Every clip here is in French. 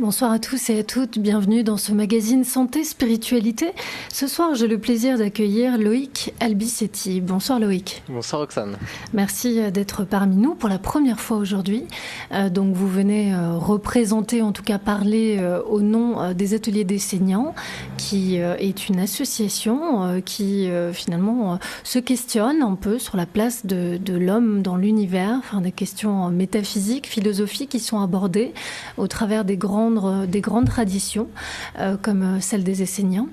Bonsoir à tous et à toutes, bienvenue dans ce magazine Santé Spiritualité. Ce soir, j'ai le plaisir d'accueillir Loïc Albisetti. Bonsoir Loïc. Bonsoir Roxane. Merci d'être parmi nous pour la première fois aujourd'hui. Donc vous venez représenter, en tout cas parler au nom des Ateliers d'Essénian, qui est une association qui finalement se questionne un peu sur la place de l'homme dans l'univers, enfin des questions métaphysiques, philosophiques qui sont abordées au travers des grandes traditions comme celle des Esséniens.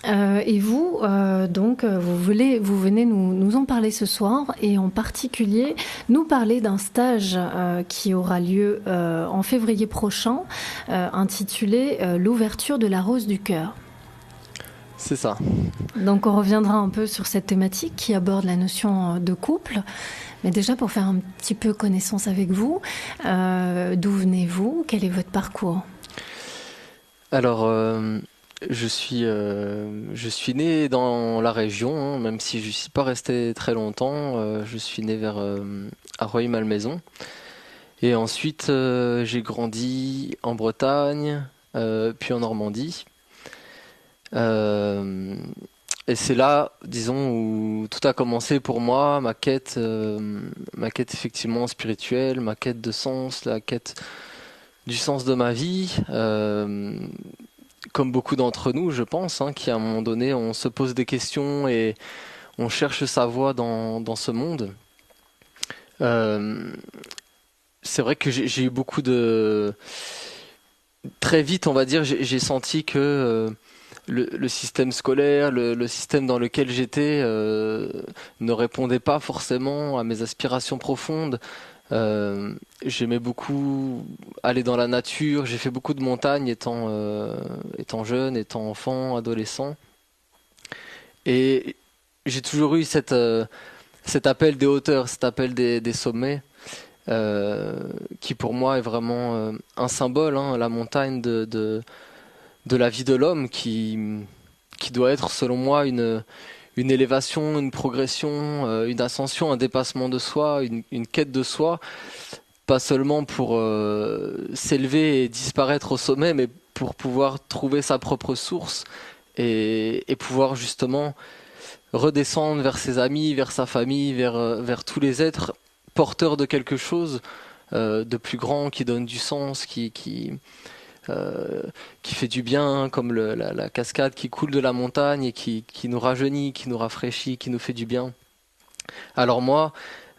Et vous, vous venez nous en parler ce soir et en particulier nous parler d'un stage qui aura lieu en février prochain intitulé L'ouverture de la rose du cœur. C'est ça. Donc on reviendra un peu sur cette thématique qui aborde la notion de couple. Mais déjà pour faire un petit peu connaissance avec vous, d'où venez-vous? Quel est votre parcours? Alors, je suis né dans la région, hein, même si je ne suis pas resté très longtemps. Je suis né à Rueil-Malmaison. Et ensuite, j'ai grandi en Bretagne, puis en Normandie. Et c'est là, disons, où tout a commencé pour moi, ma quête effectivement spirituelle, ma quête de sens, la quête du sens de ma vie. Comme beaucoup d'entre nous, je pense, hein, qui à un moment donné, on se pose des questions et on cherche sa voie dans ce monde. C'est vrai que j'ai eu beaucoup de... Très vite, on va dire, j'ai senti que... Le système scolaire, le système dans lequel j'étais ne répondait pas forcément à mes aspirations profondes. J'aimais beaucoup aller dans la nature, j'ai fait beaucoup de montagnes étant jeune, étant enfant, adolescent. Et j'ai toujours eu cet appel des hauteurs, cet appel des sommets, qui pour moi est vraiment un symbole, hein, la montagne de la vie de l'homme qui doit être, selon moi, une élévation, une progression, une ascension, un dépassement de soi, une quête de soi, pas seulement pour s'élever et disparaître au sommet, mais pour pouvoir trouver sa propre source et pouvoir justement redescendre vers ses amis, vers sa famille, vers tous les êtres porteurs de quelque chose de plus grand, qui donne du sens, qui fait du bien, comme la cascade qui coule de la montagne et qui nous rajeunit, qui nous rafraîchit, qui nous fait du bien. Alors moi,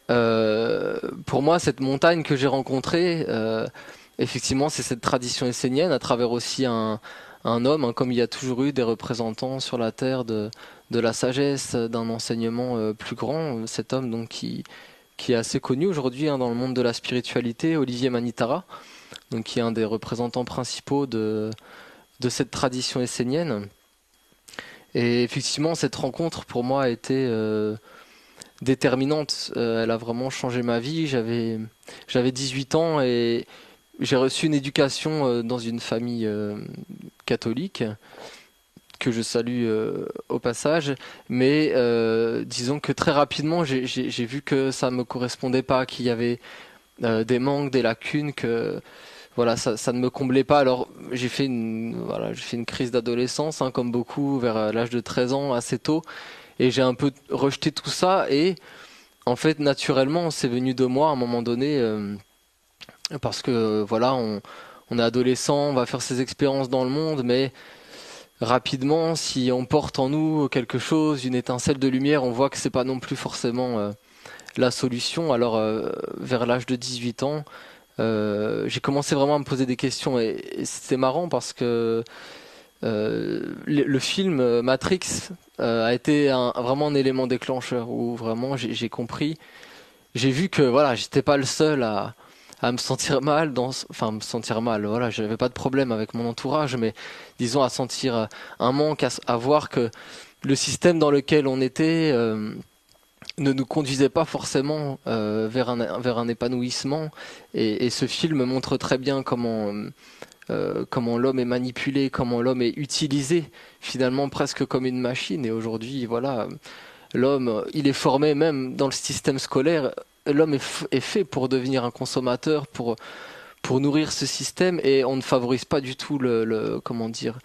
pour moi, cette montagne que j'ai rencontrée, effectivement, c'est cette tradition essénienne, à travers aussi un homme, hein, comme il y a toujours eu des représentants sur la terre de la sagesse, d'un enseignement plus grand. Cet homme donc qui est assez connu aujourd'hui, hein, dans le monde de la spiritualité, Olivier Manitara, donc qui est un des représentants principaux de cette tradition essénienne. Et effectivement, cette rencontre pour moi a été déterminante. Elle a vraiment changé ma vie. J'avais 18 ans et j'ai reçu une éducation dans une famille catholique, que je salue au passage. Mais disons que très rapidement, j'ai vu que ça ne me correspondait pas, qu'il y avait des manques, des lacunes, que voilà, ça ne me comblait pas. Alors j'ai fait une crise d'adolescence, hein, comme beaucoup, vers l'âge de 13 ans, assez tôt, et j'ai un peu rejeté tout ça. Et en fait, naturellement, c'est venu de moi à un moment donné, parce que voilà, on est adolescent, on va faire ses expériences dans le monde, mais rapidement, si on porte en nous quelque chose, une étincelle de lumière, on voit que c'est pas non plus forcément la solution. Alors vers l'âge de 18 ans, j'ai commencé vraiment à me poser des questions, et c'était marrant parce que le film Matrix a été vraiment un élément déclencheur où vraiment j'ai compris, j'ai vu que voilà, j'étais pas le seul à me sentir mal enfin me sentir mal, voilà, j'avais pas de problème avec mon entourage, mais disons à sentir un manque, à voir que le système dans lequel on était ne nous conduisait pas forcément vers un épanouissement. Et ce film montre très bien comment l'homme est manipulé, comment l'homme est utilisé finalement presque comme une machine. Et aujourd'hui, voilà, l'homme, il est formé même dans le système scolaire. L'homme est fait pour devenir un consommateur, pour pour nourrir ce système, et on ne favorise pas du tout comment dire,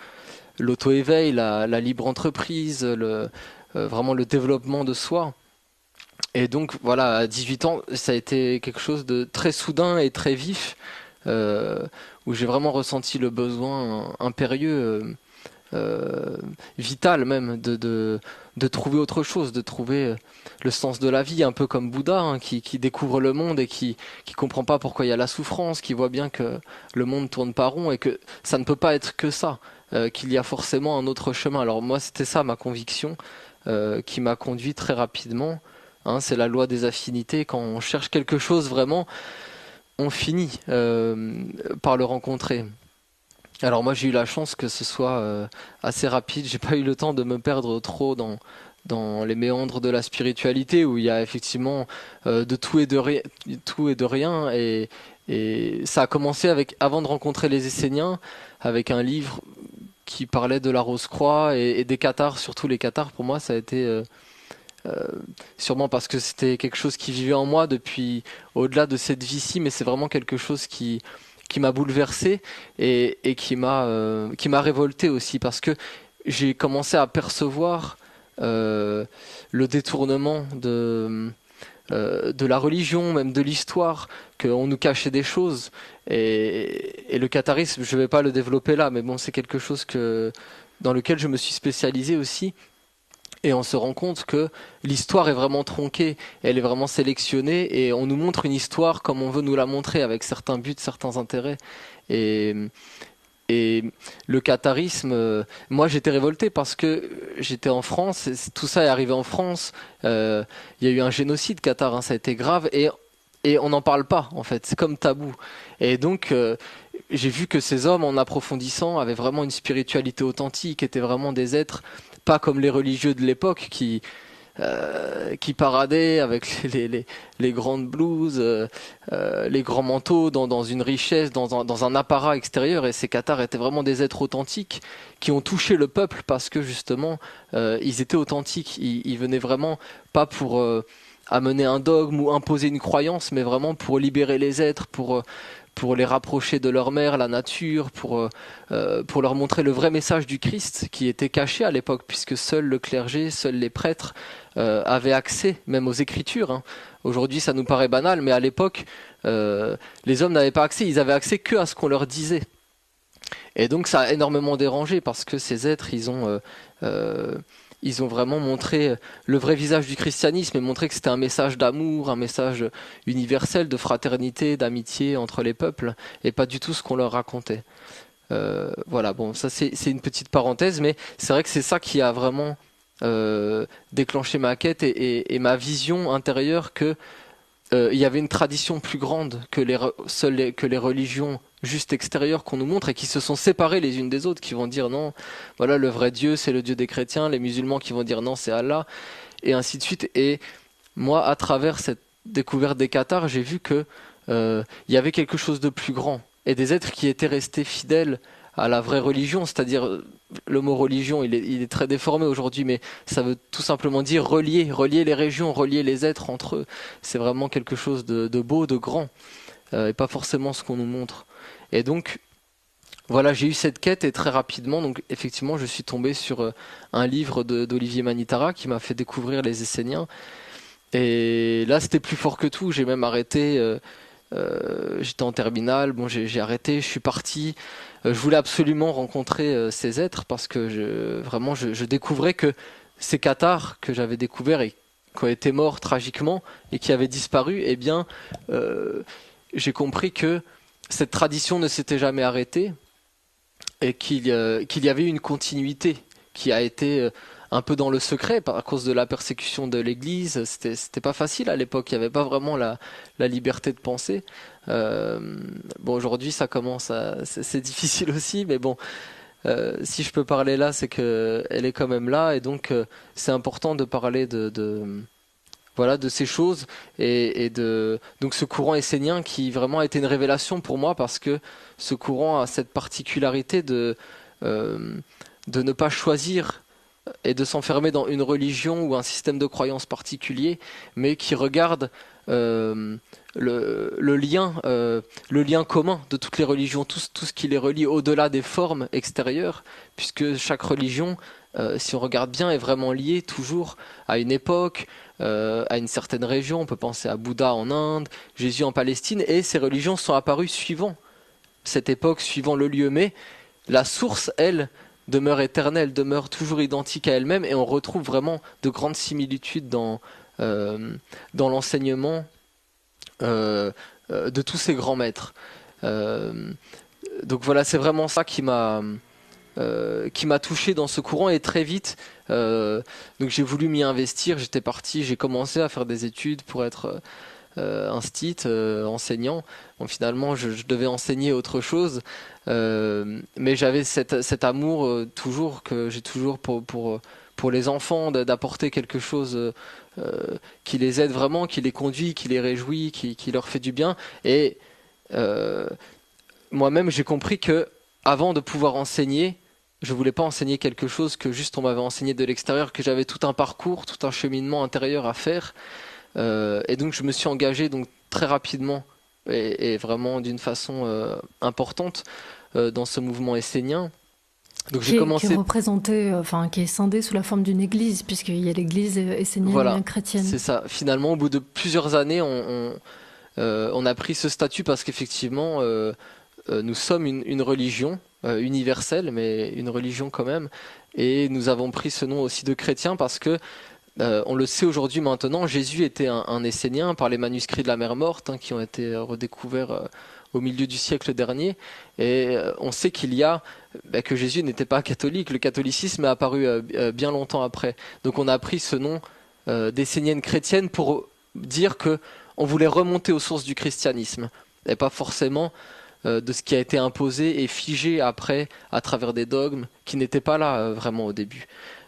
l'auto-éveil, la libre entreprise, vraiment le développement de soi. Et donc voilà, à 18 ans, ça a été quelque chose de très soudain et très vif, où j'ai vraiment ressenti le besoin impérieux, vital même, de trouver autre chose, de trouver le sens de la vie, un peu comme Bouddha, hein, qui découvre le monde et qui comprend pas pourquoi il y a la souffrance, qui voit bien que le monde tourne pas rond et que ça ne peut pas être que ça, qu'il y a forcément un autre chemin. Alors moi, c'était ça ma conviction, qui m'a conduit très rapidement. Hein, c'est la loi des affinités. Quand on cherche quelque chose vraiment, on finit par le rencontrer. Alors moi j'ai eu la chance que ce soit assez rapide. J'ai pas eu le temps de me perdre trop dans les méandres de la spiritualité, où il y a effectivement de tout et de rien. Et ça a commencé avant de rencontrer les Esséniens, avec un livre qui parlait de la Rose-Croix et des cathares. Surtout les cathares, pour moi ça a été sûrement parce que c'était quelque chose qui vivait en moi depuis au-delà de cette vie-ci, mais c'est vraiment quelque chose qui m'a bouleversé et qui m'a révolté aussi, parce que j'ai commencé à percevoir le détournement de la religion, même de l'histoire, qu'on nous cachait des choses, et le catharisme, je vais pas le développer là, mais bon, c'est quelque chose dans lequel je me suis spécialisé aussi. Et on se rend compte que l'histoire est vraiment tronquée, elle est vraiment sélectionnée, et on nous montre une histoire comme on veut nous la montrer, avec certains buts, certains intérêts. Et, et le catharisme, moi j'étais révolté parce que j'étais en France, tout ça est arrivé en France, il y a eu un génocide cathare, hein, ça a été grave, et on n'en parle pas en fait, c'est comme tabou. Et donc j'ai vu que ces hommes, en approfondissant, avaient vraiment une spiritualité authentique, étaient vraiment des êtres pas comme les religieux de l'époque qui paradaient avec les grandes blouses, les grands manteaux, dans une richesse, dans un apparat extérieur. Et ces cathares étaient vraiment des êtres authentiques qui ont touché le peuple parce que justement ils étaient authentiques. Ils venaient vraiment pas pour amener un dogme ou imposer une croyance, mais vraiment pour libérer les êtres, pour les rapprocher de leur mère, la nature, pour leur montrer le vrai message du Christ qui était caché à l'époque, puisque seul le clergé, seuls les prêtres avaient accès même aux Écritures. Hein. Aujourd'hui, ça nous paraît banal, mais à l'époque, les hommes n'avaient pas accès, ils avaient accès que à ce qu'on leur disait. Et donc ça a énormément dérangé, parce que ces êtres, ils ont vraiment montré le vrai visage du christianisme, et montré que c'était un message d'amour, un message universel de fraternité, d'amitié entre les peuples, et pas du tout ce qu'on leur racontait. Voilà, bon, ça c'est une petite parenthèse, mais c'est vrai que c'est ça qui a vraiment déclenché ma quête et ma vision intérieure que il y avait une tradition plus grande que les religions juste extérieures qu'on nous montre, et qui se sont séparées les unes des autres, qui vont dire non, voilà, le vrai Dieu c'est le Dieu des chrétiens, les musulmans qui vont dire non, c'est Allah, et ainsi de suite. Et moi, à travers cette découverte des cathares, j'ai vu que il y avait quelque chose de plus grand, et des êtres qui étaient restés fidèles à la vraie religion, c'est-à-dire le mot religion, il est très déformé aujourd'hui, mais ça veut tout simplement dire relier les régions, relier les êtres entre eux. C'est vraiment quelque chose de beau, de grand, et pas forcément ce qu'on nous montre. Et donc, voilà, j'ai eu cette quête, et très rapidement, donc effectivement, je suis tombé sur un livre d'Olivier Manitara qui m'a fait découvrir les Esséniens. Et là, c'était plus fort que tout. J'ai même arrêté. J'étais en terminale, bon, j'ai arrêté, je suis parti. Je voulais absolument rencontrer ces êtres, parce que je découvrais que ces cathares que j'avais découverts et qui ont été morts tragiquement et qui avaient disparu, eh bien, j'ai compris que cette tradition ne s'était jamais arrêtée, et qu'il y avait une continuité qui a été un peu dans le secret à cause de la persécution de l'Église. C'était pas facile à l'époque, il n'y avait pas vraiment la liberté de penser. Bon, aujourd'hui ça commence c'est difficile aussi, mais bon, si je peux parler là, c'est que elle est quand même là, et donc c'est important de parler voilà, de ces choses, et donc ce courant essénien qui vraiment a été une révélation pour moi, parce que ce courant a cette particularité de ne pas choisir et de s'enfermer dans une religion ou un système de croyance particulier, mais qui regarde euh, le lien commun de toutes les religions, tout ce qui les relie au-delà des formes extérieures, puisque chaque religion, si on regarde bien, est vraiment liée toujours à une époque, à une certaine région. On peut penser à Bouddha en Inde, Jésus en Palestine, et ces religions sont apparues suivant cette époque, suivant le lieu, mais la source, elle, demeure éternelle, demeure toujours identique à elle-même, et on retrouve vraiment de grandes similitudes dans l'enseignement de tous ces grands maîtres. Euh, donc voilà, c'est vraiment ça qui m'a touché dans ce courant, et très vite, donc j'ai voulu m'y investir. J'ai commencé à faire des études pour être enseignant. Bon, finalement, je devais enseigner autre chose, mais j'avais cet amour toujours que j'ai toujours pour les enfants, d'apporter quelque chose qui les aide vraiment, qui les conduit, qui les réjouit, qui leur fait du bien. Et euh, moi-même, j'ai compris que avant de pouvoir enseigner, je voulais pas enseigner quelque chose que juste on m'avait enseigné de l'extérieur, que j'avais tout un parcours, tout un cheminement intérieur à faire. Et donc je me suis engagé donc très rapidement et vraiment d'une façon importante dans ce mouvement essénien. Donc j'ai Qui est commencé, représenté, enfin, qui est scindé sous la forme d'une église, puisqu'il y a l'église voilà, essénienne chrétienne. c'est ça. Finalement, au bout de plusieurs années, on a pris ce statut parce qu'effectivement, nous sommes une religion universelle, mais une religion quand même. Et nous avons pris ce nom aussi de chrétien parce que on le sait aujourd'hui maintenant, Jésus était un Essénien par les manuscrits de la Mer Morte hein, qui ont été redécouverts au milieu du siècle dernier. Et on sait que Jésus n'était pas catholique. Le catholicisme est apparu bien longtemps après. Donc on a pris ce nom d'Essénienne chrétienne pour dire que on voulait remonter aux sources du christianisme et pas forcément de ce qui a été imposé et figé après à travers des dogmes qui n'étaient pas là vraiment au début.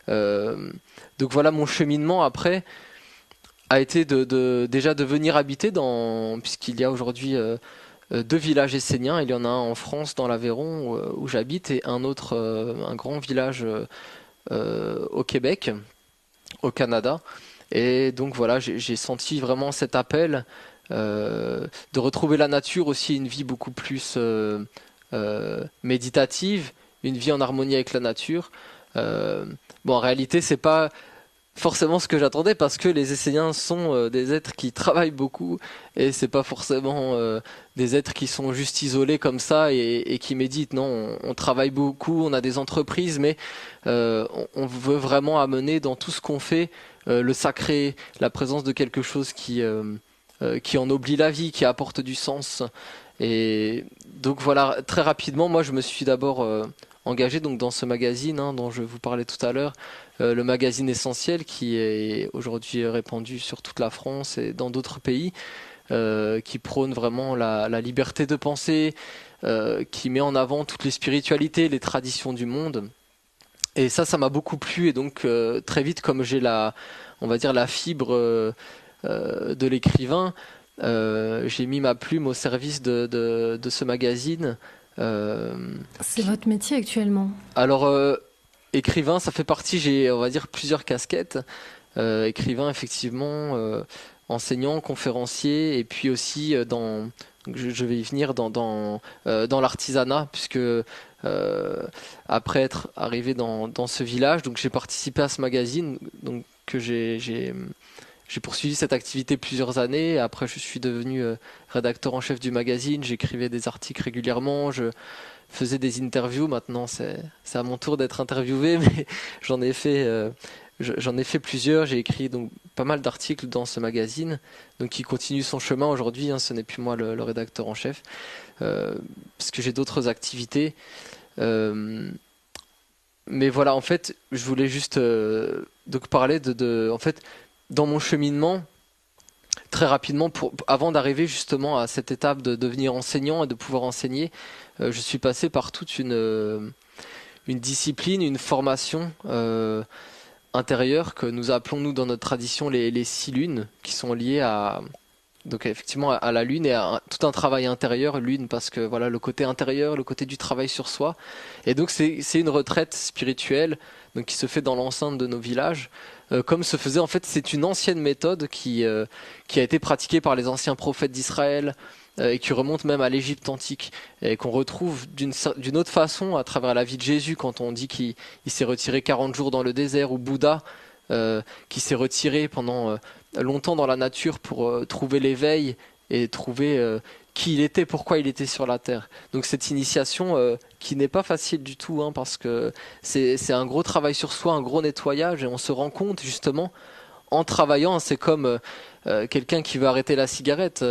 Euh, donc voilà, mon cheminement après a été déjà de venir habiter puisqu'il y a aujourd'hui deux villages esséniens. Il y en a un en France, dans l'Aveyron, où j'habite, et un autre, un grand village au Québec, au Canada. Et donc voilà, j'ai senti vraiment cet appel de retrouver la nature, aussi une vie beaucoup plus méditative, une vie en harmonie avec la nature. Euh, bon, en réalité, c'est pas forcément ce que j'attendais parce que les Esséniens sont des êtres qui travaillent beaucoup et c'est pas forcément des êtres qui sont juste isolés comme ça et qui méditent. Non, on travaille beaucoup, on a des entreprises, mais on veut vraiment amener dans tout ce qu'on fait le sacré, la présence de quelque chose qui ennoblit la vie, qui apporte du sens. Et donc voilà, très rapidement, moi je me suis d'abord engagé donc dans ce magazine hein, dont je vous parlais tout à l'heure, le magazine Essentiel qui est aujourd'hui répandu sur toute la France et dans d'autres pays, qui prône vraiment la liberté de penser, qui met en avant toutes les spiritualités, les traditions du monde. Et ça m'a beaucoup plu et donc très vite comme j'ai on va dire la fibre de l'écrivain, j'ai mis ma plume au service de ce magazine. Euh, C'est qui- votre métier actuellement. alors, écrivain, ça fait partie, j'ai, on va dire, plusieurs casquettes. Écrivain, effectivement, enseignant, conférencier, et puis aussi donc je vais y venir dans l'artisanat, puisque après être arrivé dans ce village, donc j'ai participé à ce magazine, donc que j'ai poursuivi cette activité plusieurs années. Après, je suis devenu rédacteur en chef du magazine. J'écrivais des articles régulièrement. Je faisais des interviews. Maintenant, c'est à mon tour d'être interviewé, mais j'en ai fait, j'en ai fait plusieurs. J'ai écrit donc pas mal d'articles dans ce magazine, donc qui continue son chemin aujourd'hui. Hein, ce n'est plus moi le rédacteur en chef, parce que j'ai d'autres activités. Euh, mais voilà, en fait, je voulais juste donc parler en fait, dans mon cheminement, très rapidement, avant d'arriver justement à cette étape de devenir enseignant et de pouvoir enseigner, je suis passé par toute une discipline, une formation intérieure que nous appelons, nous, dans notre tradition, les 6 lunes, qui sont liées donc effectivement à la lune et à tout un travail intérieur, lune parce que voilà le côté intérieur, le côté du travail sur soi. Et donc c'est une retraite spirituelle donc qui se fait dans l'enceinte de nos villages, comme se faisait en fait c'est une ancienne méthode qui a été pratiquée par les anciens prophètes d'Israël et qui remonte même à l'Égypte antique et qu'on retrouve d'une autre façon à travers la vie de Jésus quand on dit qu'il s'est retiré 40 jours dans le désert, ou Bouddha qui s'est retiré pendant longtemps dans la nature pour trouver l'éveil et trouver qui il était, pourquoi il était sur la terre. Donc cette initiation qui n'est pas facile du tout, hein, parce que c'est un gros travail sur soi, un gros nettoyage, et on se rend compte justement en travaillant, c'est comme quelqu'un qui veut arrêter la cigarette,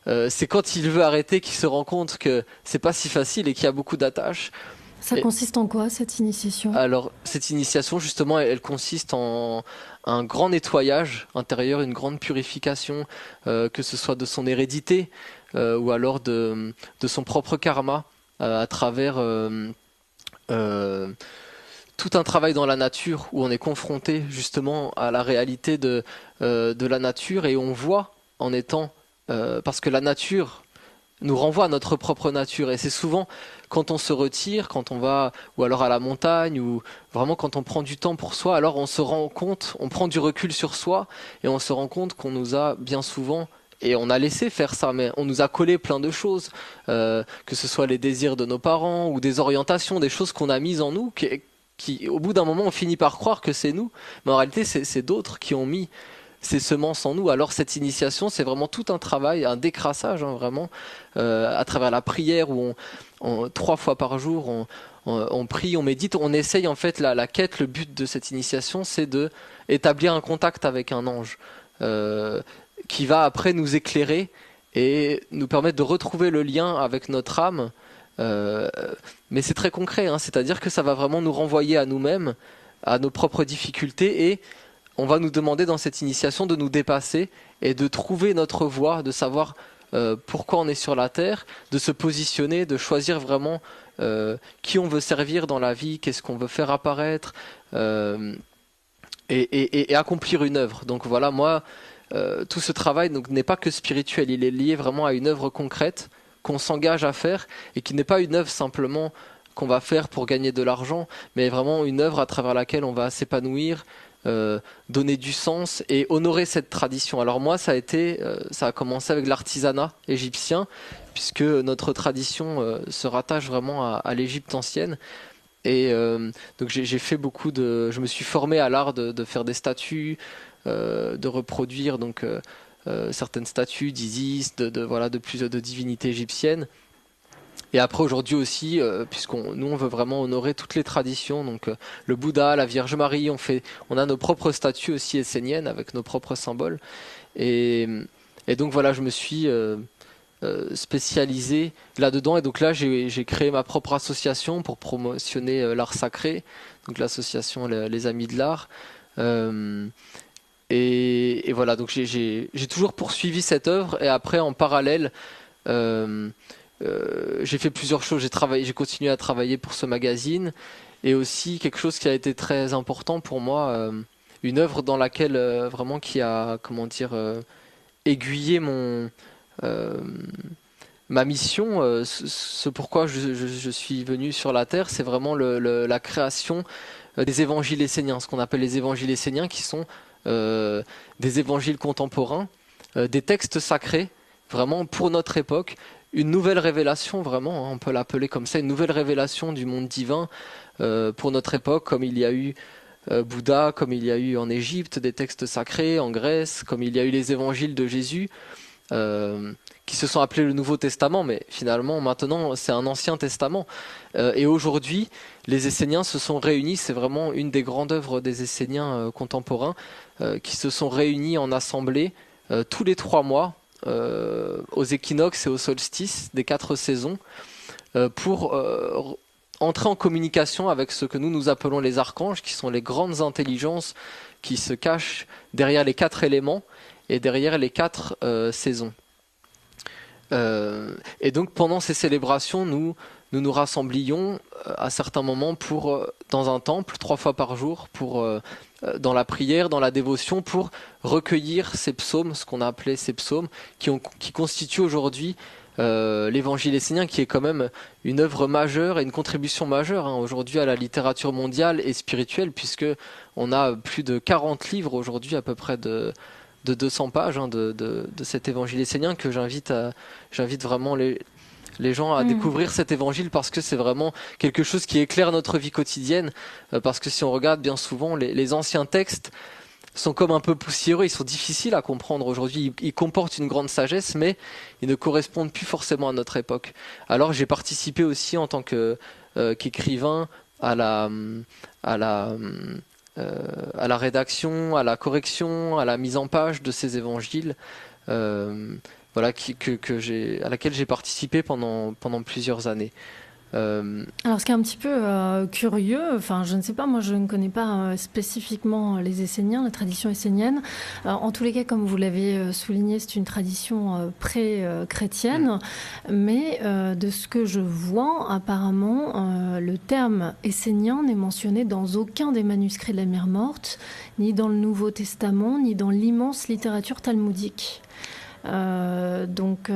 c'est quand il veut arrêter qu'il se rend compte que c'est pas si facile et qu'il y a beaucoup d'attaches. Ça consiste en quoi, cette initiation? Alors, cette initiation, justement, elle consiste en un grand nettoyage intérieur, une grande purification, que ce soit de son hérédité ou alors de son propre karma, à travers tout un travail dans la nature où on est confronté justement à la réalité de la nature et on voit en étant... parce que la nature nous renvoie à notre propre nature et c'est souvent quand on se retire, quand on va ou alors à la montagne ou vraiment quand on prend du temps pour soi, alors on se rend compte, on prend du recul sur soi et on se rend compte qu'on nous a bien souvent et on a laissé faire ça, mais on nous a collé plein de choses, que ce soit les désirs de nos parents ou des orientations, des choses qu'on a mises en nous qui au bout d'un moment on finit par croire que c'est nous, mais en réalité c'est d'autres qui ont mis ces semences en nous. Alors cette initiation, c'est vraiment tout un travail, un décrassage, hein, vraiment, à travers la prière où 3 fois par jour, on prie, on médite, on essaye en fait la quête, le but de cette initiation, c'est de établir un contact avec un ange qui va après nous éclairer et nous permettre de retrouver le lien avec notre âme. Mais c'est très concret, hein, c'est-à-dire que ça va vraiment nous renvoyer à nous-mêmes, à nos propres difficultés et on va nous demander dans cette initiation de nous dépasser et de trouver notre voie, de savoir pourquoi on est sur la terre, de se positionner, de choisir vraiment qui on veut servir dans la vie, qu'est-ce qu'on veut faire apparaître et accomplir une œuvre. Donc voilà, moi, tout ce travail n'est pas que spirituel, il est lié vraiment à une œuvre concrète qu'on s'engage à faire et qui n'est pas une œuvre simplement qu'on va faire pour gagner de l'argent, mais vraiment une œuvre à travers laquelle on va s'épanouir, donner du sens et honorer cette tradition. Alors moi, ça a commencé avec l'artisanat égyptien, puisque notre tradition se rattache vraiment à l'Égypte ancienne. Et donc j'ai fait je me suis formé à l'art de faire des statues, de reproduire donc certaines statues d'Isis, de divinités égyptiennes. Et après aujourd'hui aussi, nous on veut vraiment honorer toutes les traditions, donc le Bouddha, la Vierge Marie, on a nos propres statues aussi esséniennes avec nos propres symboles. Et donc voilà, je me suis spécialisé là-dedans. Et donc là, j'ai créé ma propre association pour promotionner l'art sacré, donc l'association les Amis de l'Art. Et voilà, donc j'ai toujours poursuivi cette œuvre. Et après, en parallèle, j'ai fait plusieurs choses. J'ai continué à travailler pour ce magazine et aussi quelque chose qui a été très important pour moi, une œuvre dans laquelle vraiment qui a aiguillé ma mission. Ce pourquoi je suis venu sur la terre, c'est vraiment la création des évangiles esséniens, ce qu'on appelle les évangiles esséniens, qui sont des évangiles contemporains, des textes sacrés, vraiment pour notre époque. Une nouvelle révélation, vraiment, hein, on peut l'appeler comme ça, une nouvelle révélation du monde divin pour notre époque, comme il y a eu Bouddha, comme il y a eu en Égypte des textes sacrés, en Grèce, comme il y a eu les évangiles de Jésus, qui se sont appelés le Nouveau Testament, mais finalement, maintenant, c'est un Ancien Testament. Et aujourd'hui, les Esséniens se sont réunis, c'est vraiment une des grandes œuvres des Esséniens contemporains, qui se sont réunis en assemblée tous les 3 mois, aux équinoxes et aux solstices des 4 saisons pour entrer en communication avec ce que nous appelons les archanges, qui sont les grandes intelligences qui se cachent derrière les 4 éléments et derrière les 4 saisons. Et donc pendant ces célébrations, nous rassemblions à certains moments dans un temple 3 fois par jour pour dans la prière, dans la dévotion, pour recueillir ces psaumes, ce qu'on a appelé ces psaumes, qui constituent aujourd'hui l'Évangile essénien, qui est quand même une œuvre majeure et une contribution majeure aujourd'hui à la littérature mondiale et spirituelle, puisque on a plus de 40 livres aujourd'hui, à peu près de 200 pages de cet Évangile essénien, que j'invite vraiment les gens à découvrir cet évangile, parce que c'est vraiment quelque chose qui éclaire notre vie quotidienne, parce que si on regarde bien souvent les anciens textes sont comme un peu poussiéreux, ils sont difficiles à comprendre aujourd'hui, ils comportent une grande sagesse, mais ils ne correspondent plus forcément à notre époque. Alors j'ai participé aussi en tant qu'écrivain à la rédaction, à la correction, à la mise en page de ces évangiles, voilà, à laquelle j'ai participé pendant plusieurs années. Alors, ce qui est un petit peu curieux, enfin, je ne sais pas, moi je ne connais pas spécifiquement les Esséniens, la tradition essénienne. En tous les cas, comme vous l'avez souligné, c'est une tradition pré-chrétienne, mais de ce que je vois, apparemment, le terme essénien n'est mentionné dans aucun des manuscrits de la Mer Morte, ni dans le Nouveau Testament, ni dans l'immense littérature talmudique. Donc,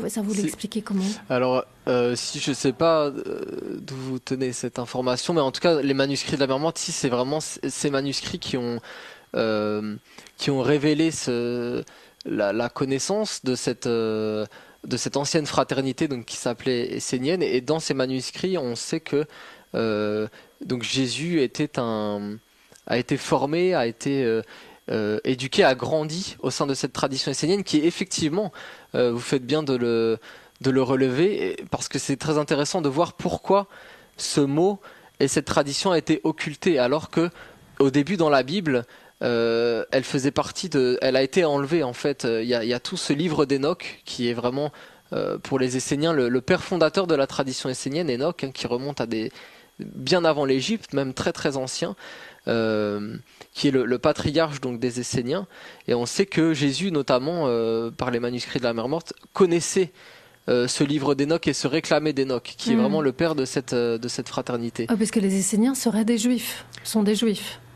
ça vous l'expliquez comment? Alors, si je sais pas d'où vous tenez cette information, mais en tout cas, les manuscrits de la Mer Morte, si c'est vraiment ces manuscrits qui ont révélé la connaissance de cette ancienne fraternité, donc qui s'appelait essénienne. Et dans ces manuscrits, on sait que donc Jésus a été formé, a été éduqué, a grandi au sein de cette tradition essénienne, qui est effectivement, vous faites bien de le relever, parce que c'est très intéressant de voir pourquoi ce mot et cette tradition a été occultée, alors que au début dans la Bible, elle a été enlevée en fait. Il y a tout ce livre d'Enoch qui est vraiment pour les Esséniens le père fondateur de la tradition essénienne, Enoch, qui remonte à bien avant l'Égypte, même très très ancien. Qui est le patriarche donc des Esséniens, et on sait que Jésus, notamment par les manuscrits de la Mer Morte, connaissait ce livre d'Enoch et se réclamait d'Enoch, qui est vraiment le père de cette fraternité. Ah, parce que les Esséniens sont des Juifs.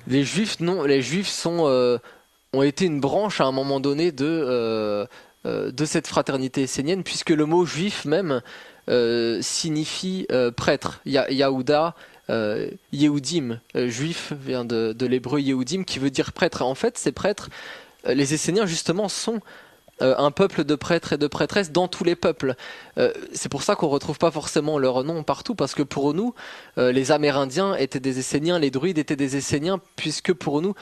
Les Juifs, non, les Juifs ont été une branche à un moment donné de cette fraternité essénienne, puisque le mot juif même signifie prêtre. Yaouda, Yehudim, juif, vient de l'hébreu Yehudim, qui veut dire prêtre. En fait, ces prêtres, les Esséniens justement, sont un peuple de prêtres et de prêtresses dans tous les peuples. C'est pour ça qu'on retrouve pas forcément leur nom partout, parce que pour nous, les Amérindiens étaient des Esséniens, les druides étaient des Esséniens, puisque pour nous,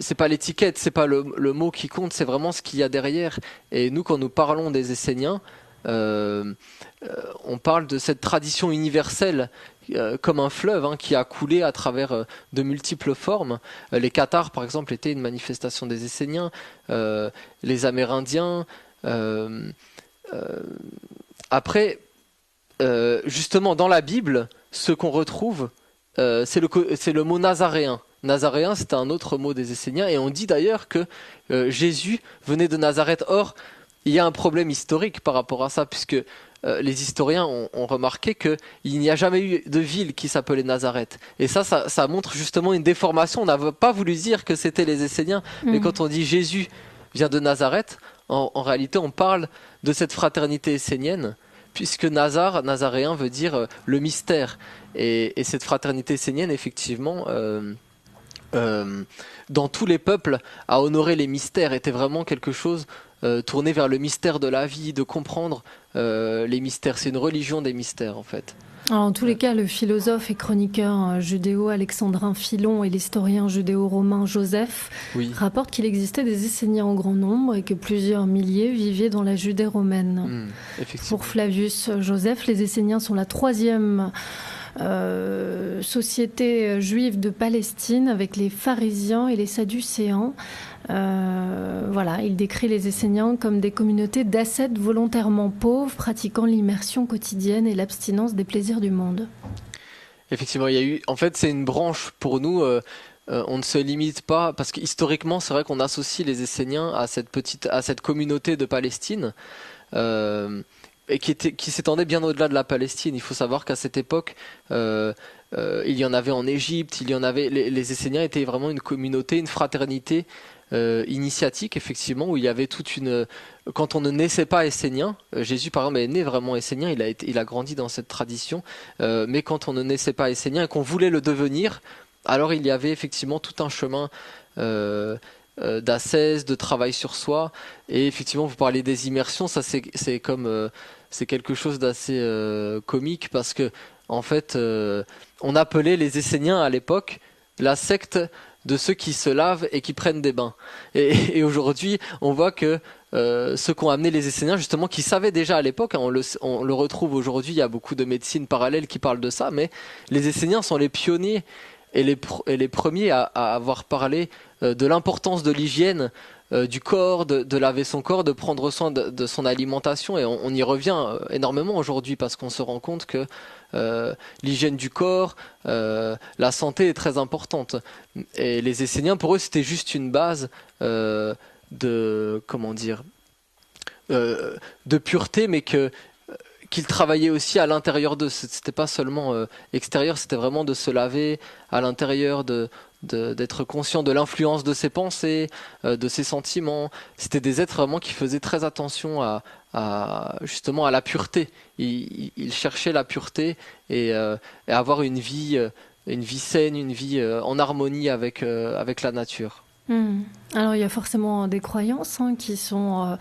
c'est pas l'étiquette, c'est pas le mot qui compte, c'est vraiment ce qu'il y a derrière. Et nous, quand nous parlons des Esséniens, on parle de cette tradition universelle comme un fleuve qui a coulé à travers de multiples formes. Les Cathares, par exemple, étaient une manifestation des Esséniens, les Amérindiens. Après, justement, dans la Bible, ce qu'on retrouve, c'est le mot nazaréen. Nazaréen, c'est un autre mot des Esséniens, et on dit d'ailleurs que Jésus venait de Nazareth. Or, il y a un problème historique par rapport à ça, puisque les historiens ont remarqué qu'il n'y a jamais eu de ville qui s'appelait Nazareth. Et ça montre justement une déformation. On n'a pas voulu dire que c'était les Esséniens, mais quand on dit Jésus vient de Nazareth, en réalité on parle de cette fraternité essénienne, puisque nazaréen veut dire le mystère. Et cette fraternité essénienne, effectivement, dans tous les peuples, à honorer les mystères, était vraiment quelque chose tourné vers le mystère de la vie, de comprendre les mystères. C'est une religion des mystères, en fait. Alors, en tous les cas, le philosophe et chroniqueur judéo-alexandrin Philon et l'historien judéo-romain Joseph rapportent qu'il existait des Esséniens en grand nombre et que plusieurs milliers vivaient dans la Judée romaine. Pour Flavius Joseph, les Esséniens sont la troisième société juive de Palestine, avec les pharisiens et les sadducéens. Voilà, il décrit les Esséniens comme des communautés d'ascètes volontairement pauvres, pratiquant l'immersion quotidienne et l'abstinence des plaisirs du monde. Effectivement, en fait, c'est une branche pour nous. On ne se limite pas, parce qu'historiquement, c'est vrai qu'on associe les Esséniens à cette communauté de Palestine, et qui s'étendait bien au-delà de la Palestine. Il faut savoir qu'à cette époque, il y en avait en Égypte, il y en avait. Les Esséniens étaient vraiment une communauté, une fraternité initiatique, effectivement, où il y avait toute une. Quand on ne naissait pas essénien, Jésus par exemple est né vraiment essénien, il a grandi dans cette tradition, mais quand on ne naissait pas essénien et qu'on voulait le devenir, alors il y avait effectivement tout un chemin. D'ascèse, de travail sur soi, et effectivement vous parlez des immersions, ça c'est comme c'est quelque chose d'assez comique parce que en fait on appelait les Esséniens à l'époque la secte de ceux qui se lavent et qui prennent des bains, et aujourd'hui on voit que ceux qui ont amené les Esséniens, justement, qui savaient déjà à l'époque, hein, on le retrouve aujourd'hui, il y a beaucoup de médecines parallèles qui parlent de ça, mais les Esséniens sont les pionniers et les premiers à avoir parlé de l'importance de l'hygiène du corps, de laver son corps, de prendre soin de son alimentation. Et on y revient énormément aujourd'hui parce qu'on se rend compte que l'hygiène du corps, la santé est très importante. Et les Esséniens, pour eux, c'était juste une base de, comment dire, de pureté, mais qu'ils travaillaient aussi à l'intérieur d'eux. C'était pas seulement extérieur, c'était vraiment de se laver à l'intérieur, d'être conscient de l'influence de ses pensées, de ses sentiments. C'était des êtres vraiment qui faisaient très attention justement à la pureté. Ils cherchaient la pureté et avoir une vie saine, une vie en harmonie avec la nature. Alors il y a forcément des croyances qui sont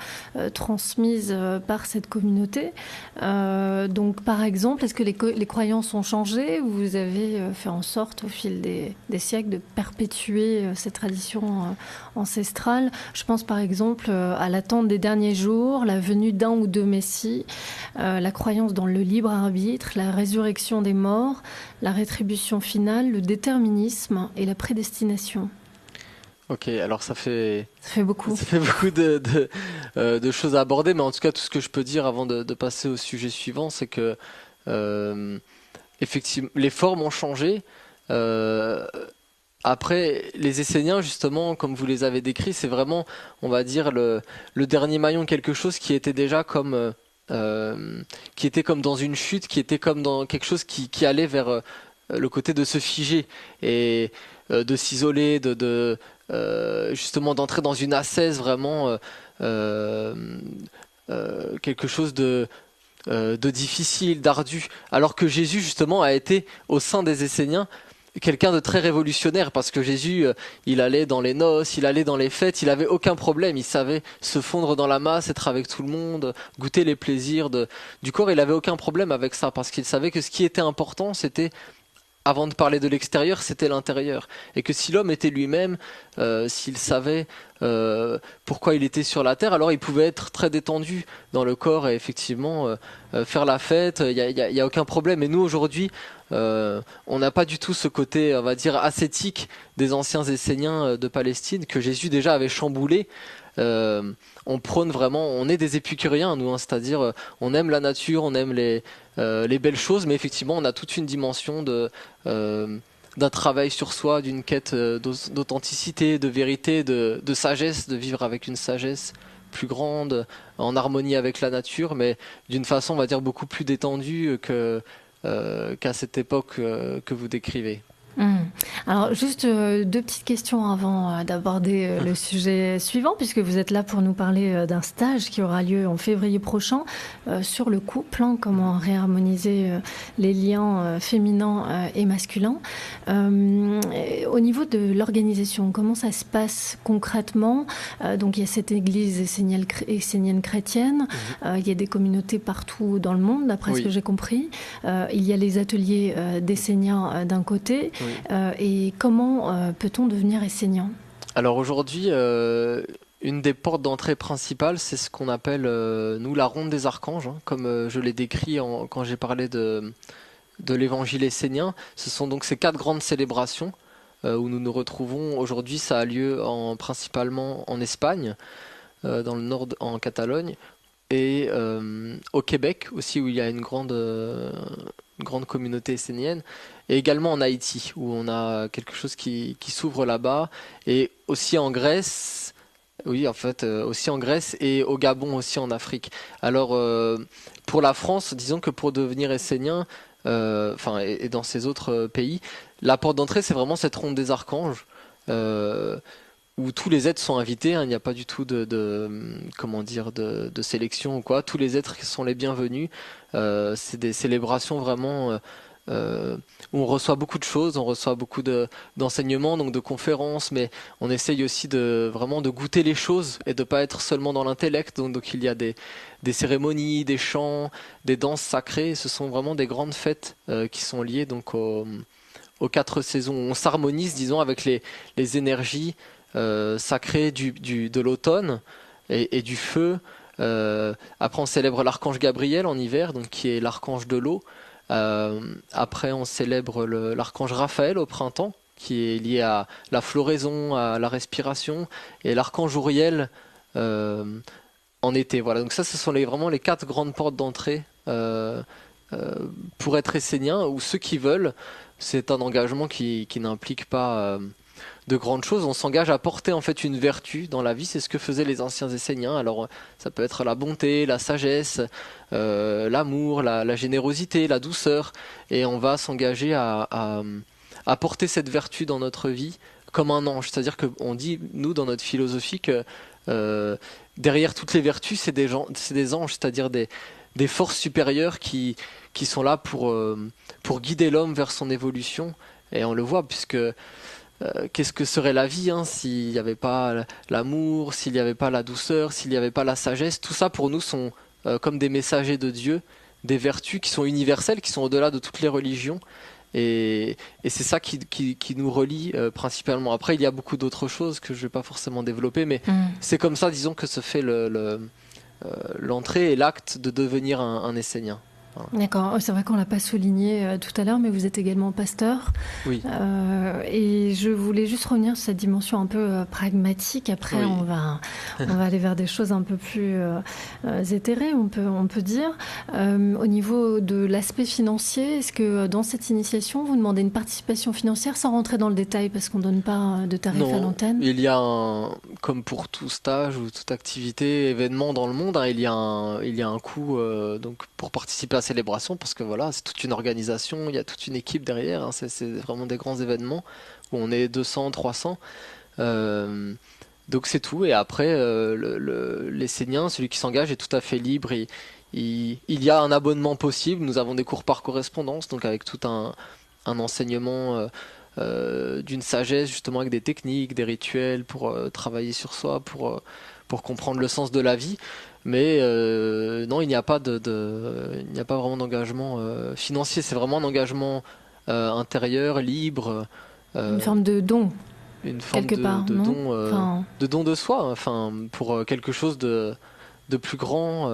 transmises par cette communauté. Donc par exemple, est-ce que les croyances ont changé ou vous avez fait en sorte au fil des siècles de perpétuer cette tradition ancestrale? Je pense par exemple à l'attente des derniers jours, la venue d'un ou deux messies, la croyance dans le libre arbitre, la résurrection des morts, la rétribution finale, le déterminisme et la prédestination. Ok, alors ça fait beaucoup. Ça fait beaucoup de choses à aborder, mais en tout cas, tout ce que je peux dire avant de passer au sujet suivant, c'est que effectivement, les formes ont changé. Après, les Esséniens, justement, comme vous les avez décrits, c'est vraiment, on va dire, le dernier maillon, quelque chose qui était déjà comme, qui était comme dans une chute, qui était comme dans quelque chose qui allait vers le côté de se figer et de s'isoler, justement d'entrer dans une ascèse vraiment quelque chose de difficile, d'ardu, alors que Jésus justement a été au sein des Esséniens quelqu'un de très révolutionnaire parce que Jésus il allait dans les noces, il allait dans les fêtes, il avait aucun problème, il savait se fondre dans la masse, être avec tout le monde, goûter les plaisirs du corps, il avait aucun problème avec ça parce qu'il savait que ce qui était important c'était, avant de parler de l'extérieur, c'était l'intérieur. Et que si l'homme était lui-même, s'il savait pourquoi il était sur la terre, alors il pouvait être très détendu dans le corps et effectivement faire la fête, il y a aucun problème. Et nous, aujourd'hui, on n'a pas du tout ce côté, on va dire, ascétique des anciens Esséniens de Palestine que Jésus déjà avait chamboulé. On prône vraiment, on est des épicuriens nous, hein, c'est-à-dire on aime la nature, on aime les belles choses, mais effectivement on a toute une dimension d'un travail sur soi, d'une quête d'authenticité, de vérité, de sagesse, de vivre avec une sagesse plus grande, en harmonie avec la nature, mais d'une façon on va dire beaucoup plus détendue qu'à cette époque que vous décrivez. Alors juste deux petites questions avant d'aborder le sujet suivant, puisque vous êtes là pour nous parler d'un stage qui aura lieu en février prochain sur le couple, comment réharmoniser les liens féminins et masculins. Au niveau de l'organisation, comment ça se passe concrètement? Donc il y a cette église essénienne chrétienne, il y a des communautés partout dans le monde, d'après ce que j'ai compris. Il y a les ateliers d'Esséniens d'un côté. Et comment peut-on devenir essénien? Alors aujourd'hui, une des portes d'entrée principales, c'est ce qu'on appelle, nous, la ronde des archanges, comme je l'ai décrit quand j'ai parlé de l'évangile essénien. Ce sont donc ces 4 grandes célébrations où nous nous retrouvons. Aujourd'hui, ça a lieu principalement en Espagne, dans le nord, en Catalogne, et au Québec aussi, où il y a une grande communauté essénienne, et également en Haïti, où on a quelque chose qui s'ouvre là-bas, et aussi en Grèce, Oui, en fait, aussi en Grèce et au Gabon aussi en Afrique. Alors, pour la France, disons que pour devenir essénien, enfin, et dans ces autres pays, la porte d'entrée, c'est vraiment cette ronde des archanges, euh, où tous les êtres sont invités, hein. Il n'y a pas du tout comment dire, de sélection ou quoi. Tous les êtres sont les bienvenus. C'est des célébrations vraiment où on reçoit beaucoup de choses, on reçoit beaucoup d'enseignements, donc de conférences, mais on essaye aussi de vraiment de goûter les choses et de pas être seulement dans l'intellect. Donc il y a des cérémonies, des chants, des danses sacrées. Ce sont vraiment des grandes fêtes qui sont liées donc aux 4 saisons. On s'harmonise, disons, avec les énergies sacrées de l'automne et du feu. Après, on célèbre l'archange Gabriel en hiver, donc qui est l'archange de l'eau. Après, on célèbre l'archange Raphaël au printemps, qui est lié à la floraison, à la respiration, et l'archange Uriel euh, en été. Voilà. Donc ça, ce sont vraiment les 4 grandes portes d'entrée euh, pour être essénien, ou ceux qui veulent. C'est un engagement qui n'implique pas de grandes choses. On s'engage à porter en fait une vertu dans la vie. C'est ce que faisaient les anciens Esséniens. Alors ça peut être la bonté, la sagesse, l'amour, la générosité, la douceur. Et on va s'engager à porter cette vertu dans notre vie comme un ange. C'est-à-dire qu'on dit, nous, dans notre philosophie, que euh, derrière toutes les vertus, c'est des anges, c'est-à-dire des forces supérieures qui sont là pour guider l'homme vers son évolution. Et on le voit, puisque qu'est-ce que serait la vie s'il n'y avait pas l'amour, s'il n'y avait pas la douceur, s'il n'y avait pas la sagesse? Tout ça pour nous sont comme des messagers de Dieu, des vertus qui sont universelles, qui sont au-delà de toutes les religions. Et c'est ça qui nous relie principalement. Après, il y a beaucoup d'autres choses que je ne vais pas forcément développer, mais c'est comme ça, disons, que se fait l'entrée et l'acte de devenir un Essénien. Voilà. D'accord, c'est vrai qu'on ne l'a pas souligné tout à l'heure, mais vous êtes également pasteur. Oui. Et je voulais juste revenir sur cette dimension un peu pragmatique. Après, Oui. on va aller vers des choses un peu plus éthérées, on peut dire. Au niveau de l'aspect financier, est-ce que dans cette initiation, vous demandez une participation financière sans rentrer dans le détail, parce qu'on ne donne pas de tarif à l'antenne? Il y a comme pour tout stage ou toute activité, événement dans le monde, il y a un coût donc pour participer à la célébration, parce que voilà, c'est toute une organisation, il y a toute une équipe derrière, c'est vraiment des grands événements où on est 200, 300. Euh, donc c'est tout. Et après, l'Essénien, celui qui s'engage, est tout à fait libre. Il y a un abonnement possible. Nous avons des cours par correspondance, donc avec tout un enseignement d'une sagesse, justement avec des techniques, des rituels pour travailler sur soi, pour comprendre le sens de la vie. Mais non, il n'y a pas il n'y a pas vraiment d'engagement financier. C'est vraiment un engagement intérieur, libre, Une euh, forme de don, une forme quelque part, de non? don, Enfin, de don de soi, enfin pour quelque chose de plus grand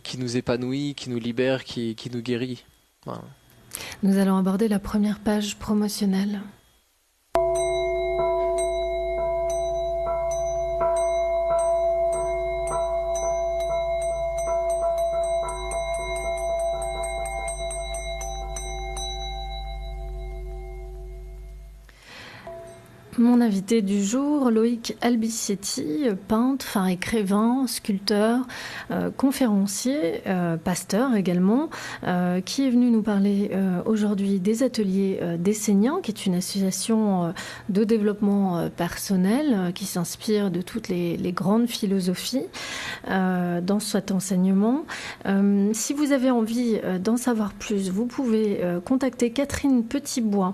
qui nous épanouit, qui nous libère, qui nous guérit. Voilà. nous allons aborder la première page promotionnelle. Mon invité du jour, Loïc Albicietti, peintre, enfin écrivain, sculpteur, conférencier, pasteur également, qui est venu nous parler aujourd'hui des ateliers d'Esséniens, qui est une association de développement personnel qui s'inspire de toutes les grandes philosophies dans cet enseignement. Si vous avez envie d'en savoir plus, vous pouvez contacter Catherine Petitbois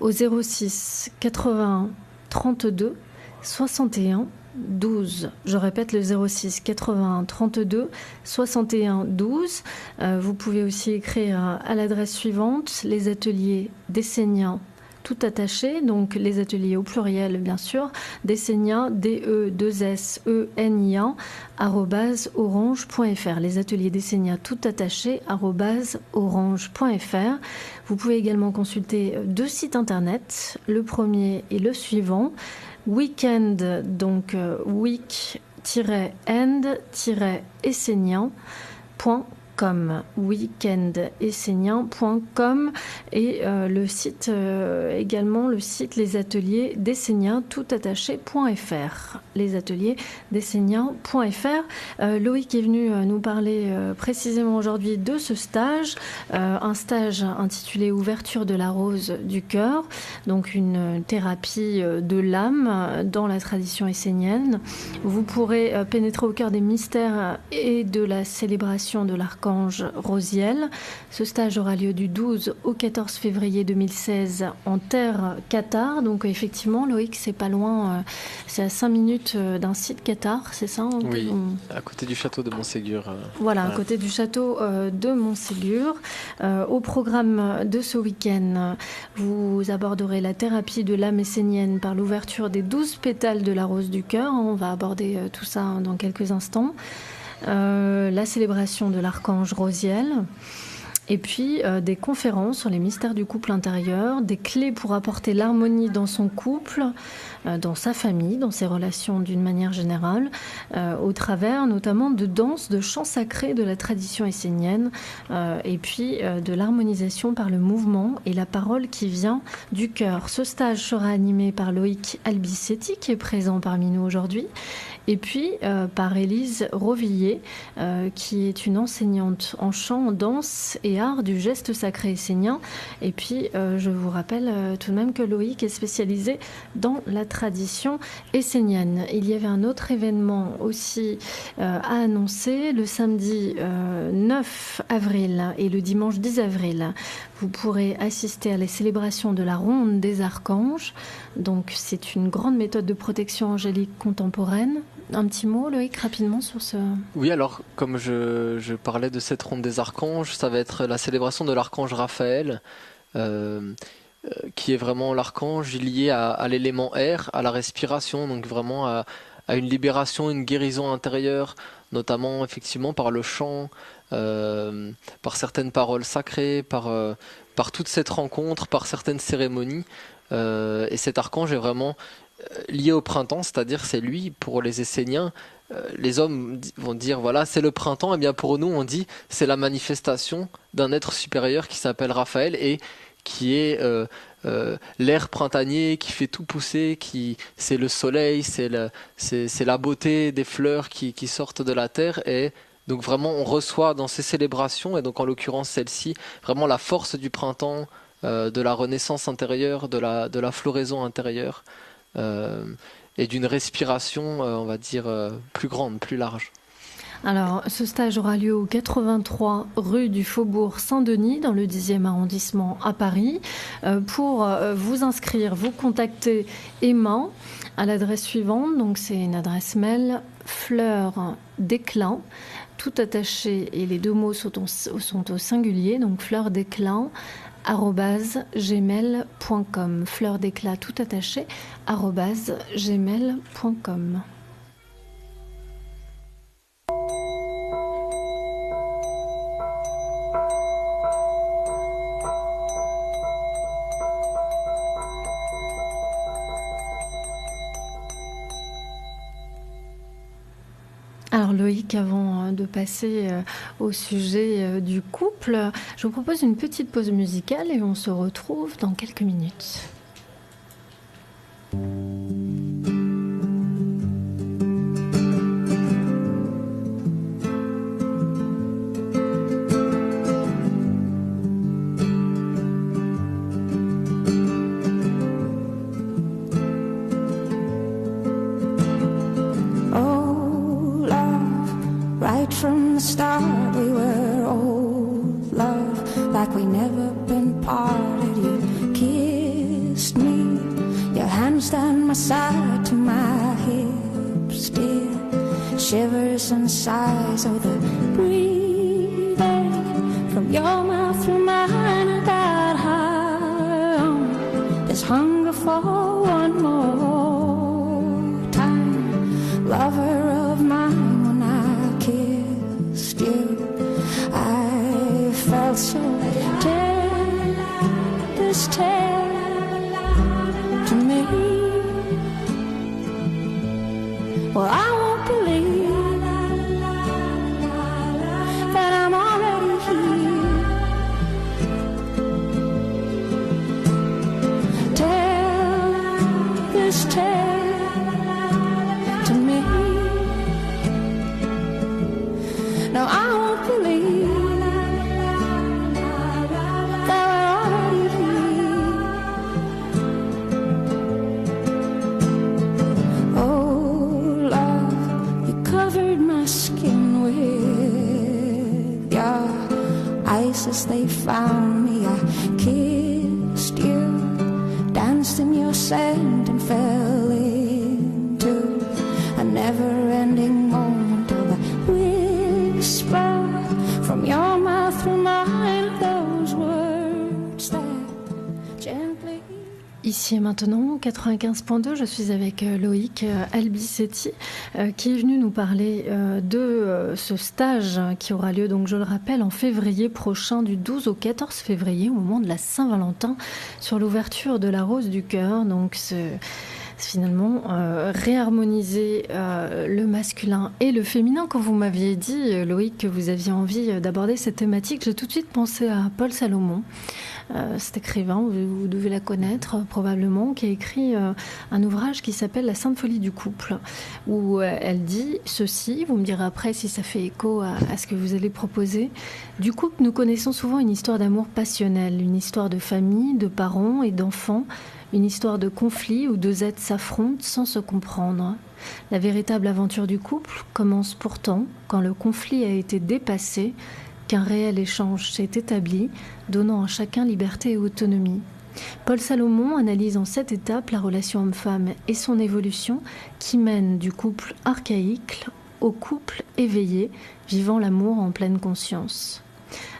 au 06 81 32 61 12. Je répète le 06 81 32 61 12. Vous pouvez aussi écrire à l'adresse suivante, les ateliers d'Esséniens tout attaché, donc les ateliers au pluriel bien sûr, d'Esséniens, DE2SENIA, @orange.fr. Les ateliers d'Esséniens tout attaché, @orange.fr. Vous pouvez également consulter 2 sites internet, le premier et le suivant, Weekend, donc week-end-essénien.com. weekendessénien.com et le site également, le site Les Ateliers d'Essénien toutattaché.fr. Les Ateliers d'Essénien.fr. Loïc est venu nous parler précisément aujourd'hui de ce stage, un stage intitulé Ouverture de la rose du cœur, donc une thérapie de l'âme dans la tradition essénienne. Vous pourrez pénétrer au cœur des mystères et de la célébration de l'archange Rosiel. Ce stage aura lieu du 12 au 14 février 2016 en terre cathare. Donc effectivement, Loïc, c'est pas loin, c'est à 5 minutes d'un site cathare, c'est ça? Oui, à côté du château de Montségur. Voilà, à côté du château de Montségur. Au programme de ce week-end, vous aborderez la thérapie de l'âme essénienne par l'ouverture des 12 pétales de la rose du cœur. On va aborder tout ça dans quelques instants. La célébration de l'archange Rosiel. Et puis des conférences sur les mystères du couple intérieur, des clés pour apporter l'harmonie dans son couple, dans sa famille, dans ses relations d'une manière générale, au travers notamment de danses, de chants sacrés de la tradition essénienne, et puis de l'harmonisation par le mouvement et la parole qui vient du cœur. Ce stage sera animé par Loïc Albisetti, qui est présent parmi nous aujourd'hui, et puis par Élise Rovillier, qui est une enseignante en chant, en danse et art du geste sacré essénien. Et puis, je vous rappelle tout de même que Loïc est spécialisé dans la tradition essénienne. Il y avait un autre événement aussi à annoncer le samedi 9 avril et le dimanche 10 avril. Vous pourrez assister à la célébration de la ronde des archanges. Donc, c'est une grande méthode de protection angélique contemporaine. Un petit mot, Loïc, rapidement sur ce... Oui, alors, comme je parlais de cette ronde des archanges, ça va être la célébration de l'archange Raphaël, qui est vraiment l'archange lié à l'élément air, à la respiration, donc vraiment à une libération, une guérison intérieure, notamment effectivement par le chant, par certaines paroles sacrées, par toute cette rencontre, par certaines cérémonies. Et cet archange est vraiment lié au printemps, c'est-à-dire c'est lui, pour les Esséniens, les hommes vont dire voilà c'est le printemps, et bien pour nous on dit c'est la manifestation d'un être supérieur qui s'appelle Raphaël et qui est l'air printanier qui fait tout pousser, c'est le soleil, c'est la beauté des fleurs qui sortent de la terre. Et donc vraiment on reçoit dans ces célébrations, et donc en l'occurrence celle-ci, vraiment la force du printemps, de la renaissance intérieure, de la floraison intérieure, et d'une respiration, on va dire, plus grande, plus large. Alors, ce stage aura lieu au 83 rue du Faubourg Saint-Denis, dans le 10e arrondissement à Paris. Pour vous inscrire, vous contactez Emma à l'adresse suivante. Donc, c'est une adresse mail fleur d'éclat, tout attaché, et les deux mots sont au singulier, donc fleur d'éclat @gmail.com. Fleur d'éclat tout attaché @gmail.com. Alors Loïc, avant de passer au sujet du couple, je vous propose une petite pause musicale et on se retrouve dans quelques minutes. From the start we were old, love, like we never been parted. You kissed me, your hands down my side to my hips, dear. Shivers and sighs, oh the breathing from your mouth through mine. I got high on this hunger for one more time, lover of mine. I felt so dead, this tale to me. Well, I won't believe that I'm already this tale to me. No, I won't believe that we're already. Oh, love, you covered my skin with your ice as they found me. I kissed you, danced in your sand and fell into a never-ending moment of a whisper from your mouth remind those words that gently. Ici et maintenant, 95.2, je suis avec Loïc Albisetti qui est venu nous parler de ce stage qui aura lieu, donc je le rappelle, en février prochain, du 12 au 14 février, au moment de la Saint-Valentin, sur l'ouverture de la Rose du Cœur. Donc finalement réharmoniser le masculin et le féminin. Quand vous m'aviez dit, Loïc, que vous aviez envie d'aborder cette thématique, j'ai tout de suite pensé à Paul Salomon, cet écrivain, vous devez la connaître probablement, qui a écrit un ouvrage qui s'appelle La Sainte Folie du couple, où elle dit ceci, vous me direz après si ça fait écho à ce que vous allez proposer. Du couple, nous connaissons souvent une histoire d'amour passionnel, une histoire de famille, de parents et d'enfants, une histoire de conflit où deux êtres s'affrontent sans se comprendre. La véritable aventure du couple commence pourtant quand le conflit a été dépassé, qu'un réel échange s'est établi, donnant à chacun liberté et autonomie. Paul Salomon analyse en 7 étapes la relation homme-femme et son évolution qui mène du couple archaïque au couple éveillé, vivant l'amour en pleine conscience.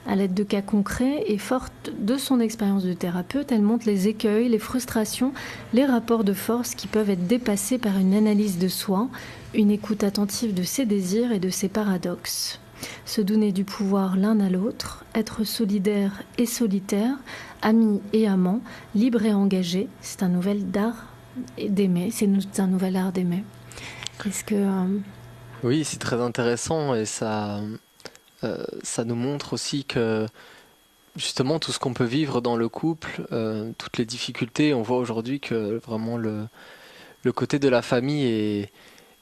À l'aide de cas concrets et forte de son expérience de thérapeute, elle montre les écueils, les frustrations, les rapports de force qui peuvent être dépassés par une analyse de soi, une écoute attentive de ses désirs et de ses paradoxes. Se donner du pouvoir l'un à l'autre, être solidaire et solitaire, amis et amants, libre et engagé, c'est un nouvel art d'aimer. C'est un nouvel art d'aimer. Est-ce que Oui, c'est très intéressant et ça nous montre aussi que justement tout ce qu'on peut vivre dans le couple, toutes les difficultés, on voit aujourd'hui que vraiment le côté de la famille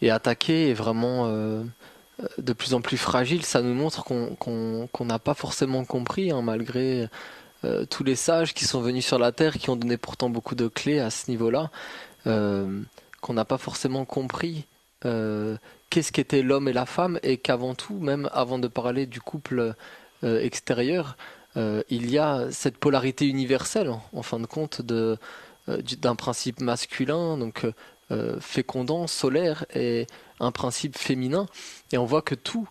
est attaqué et vraiment de plus en plus fragile. Ça nous montre qu'on n'a pas forcément compris, hein, malgré tous les sages qui sont venus sur la terre, qui ont donné pourtant beaucoup de clés à ce niveau-là, qu'on n'a pas forcément compris qu'est-ce qu'étaient l'homme et la femme, et qu'avant tout, même avant de parler du couple extérieur, il y a cette polarité universelle, en fin de compte, d'un principe masculin, donc fécondant, solaire, et un principe féminin. Et on voit que tout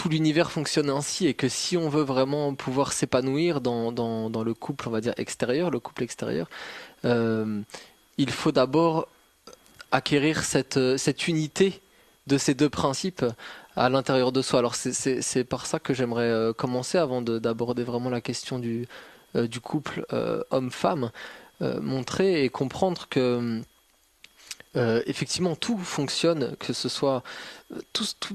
l'univers fonctionne ainsi, et que si on veut vraiment pouvoir s'épanouir dans le couple, on va dire extérieur, le couple extérieur, il faut d'abord acquérir cette unité de ces deux principes à l'intérieur de soi. Alors c'est par ça que j'aimerais commencer avant d'aborder vraiment la question du couple homme-femme, montrer et comprendre que effectivement tout fonctionne, que ce soit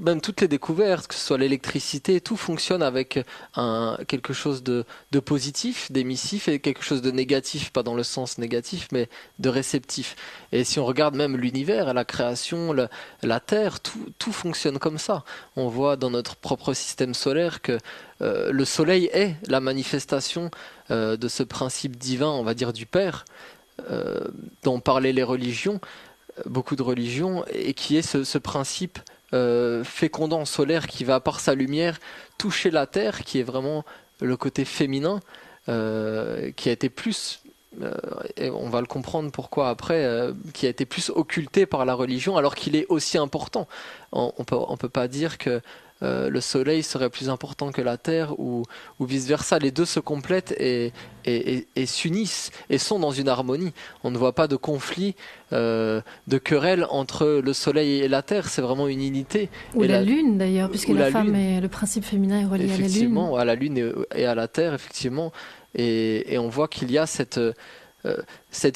même toutes les découvertes, que ce soit l'électricité, tout fonctionne avec quelque chose de positif, d'émissif, et quelque chose de négatif, pas dans le sens négatif, mais de réceptif. Et si on regarde même l'univers, la création, la Terre, tout fonctionne comme ça. On voit dans notre propre système solaire que le Soleil est la manifestation de ce principe divin, on va dire du Père, dont parlaient les religions, beaucoup de religions, et qui est ce principe fécondant solaire qui va par sa lumière toucher la terre, qui est vraiment le côté féminin, qui a été plus, et on va le comprendre pourquoi après, qui a été plus occulté par la religion, alors qu'il est aussi important. On peut pas dire que le soleil serait plus important que la terre, ou vice-versa. Les deux se complètent et s'unissent et sont dans une harmonie. On ne voit pas de conflit, de querelle entre le soleil et la terre. C'est vraiment une unité. Ou la lune d'ailleurs, puisque la femme et le principe féminin est relié à la lune. Effectivement, à la lune et à la terre, effectivement. Et on voit qu'il y a cette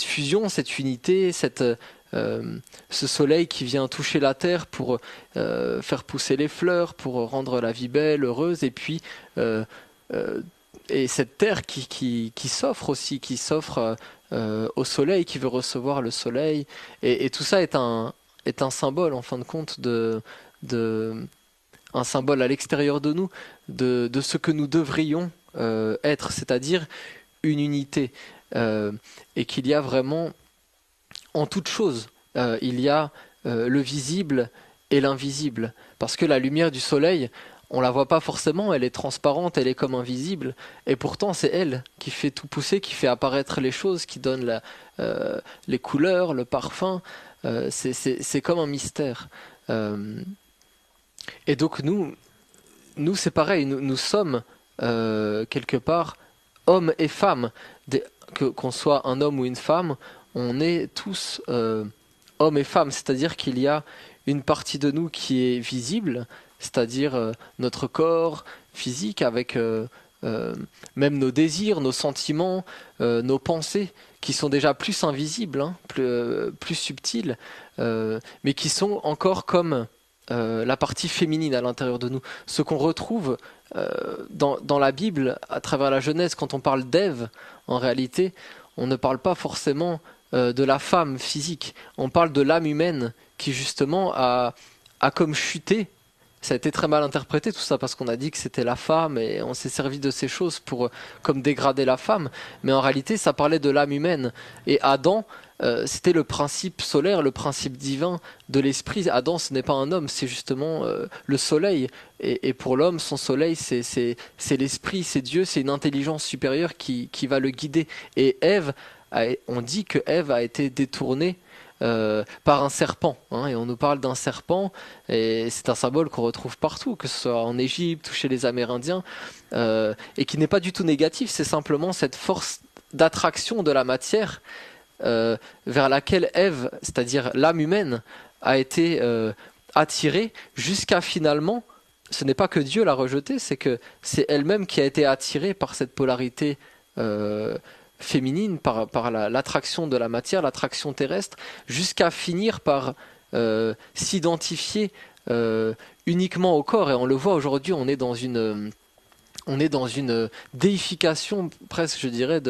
fusion, cette unité, ce soleil qui vient toucher la terre pour faire pousser les fleurs, pour rendre la vie belle, heureuse, et puis et cette terre qui s'offre aussi, qui s'offre au soleil, qui veut recevoir le soleil, et tout ça est un symbole en fin de compte un symbole à l'extérieur de nous de ce que nous devrions être, c'est-à-dire une unité, et qu'il y a vraiment en toute chose, il y a le visible et l'invisible, parce que la lumière du soleil, on la voit pas forcément, elle est transparente, elle est comme invisible, et pourtant c'est elle qui fait tout pousser, qui fait apparaître les choses, qui donne les couleurs, le parfum, c'est comme un mystère. Et donc nous c'est pareil, nous sommes quelque part hommes et femmes, qu'on soit un homme ou une femme, on est tous hommes et femmes, c'est-à-dire qu'il y a une partie de nous qui est visible, c'est-à-dire notre corps physique avec même nos désirs, nos sentiments, nos pensées, qui sont déjà plus invisibles, hein, plus subtiles, mais qui sont encore comme la partie féminine à l'intérieur de nous. Ce qu'on retrouve dans la Bible, à travers la Genèse, quand on parle d'Ève, en réalité, on ne parle pas forcément de la femme physique, on parle de l'âme humaine qui justement a comme chuté. Ça a été très mal interprété tout ça, parce qu'on a dit que c'était la femme et on s'est servi de ces choses pour comme dégrader la femme, mais en réalité ça parlait de l'âme humaine, et Adam, c'était le principe solaire, le principe divin de l'esprit. Adam, ce n'est pas un homme, c'est justement le soleil, et pour l'homme, son soleil, c'est l'esprit, c'est Dieu, c'est une intelligence supérieure qui va le guider. Et Ève, on dit que Ève a été détournée par un serpent, hein, et on nous parle d'un serpent, et c'est un symbole qu'on retrouve partout, que ce soit en Égypte ou chez les Amérindiens, et qui n'est pas du tout négatif, c'est simplement cette force d'attraction de la matière vers laquelle Ève, c'est-à-dire l'âme humaine, a été attirée, jusqu'à finalement, ce n'est pas que Dieu l'a rejetée, c'est que c'est elle-même qui a été attirée par cette polarité féminine, par l'attraction de la matière, l'attraction terrestre, jusqu'à finir par s'identifier uniquement au corps. Et on le voit aujourd'hui, on est dans une déification presque, je dirais,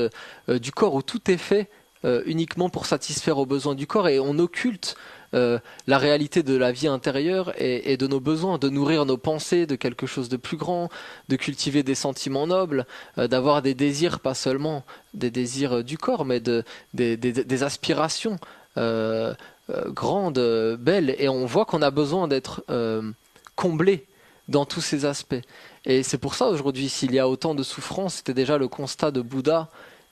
du corps, où tout est fait uniquement pour satisfaire aux besoins du corps, et on occulte la réalité de la vie intérieure et de nos besoins, de nourrir nos pensées de quelque chose de plus grand, de cultiver des sentiments nobles, d'avoir des désirs, pas seulement des désirs du corps, mais des aspirations grandes, belles, et on voit qu'on a besoin d'être comblé dans tous ces aspects. Et c'est pour ça aujourd'hui, s'il y a autant de souffrance, c'était déjà le constat de Bouddha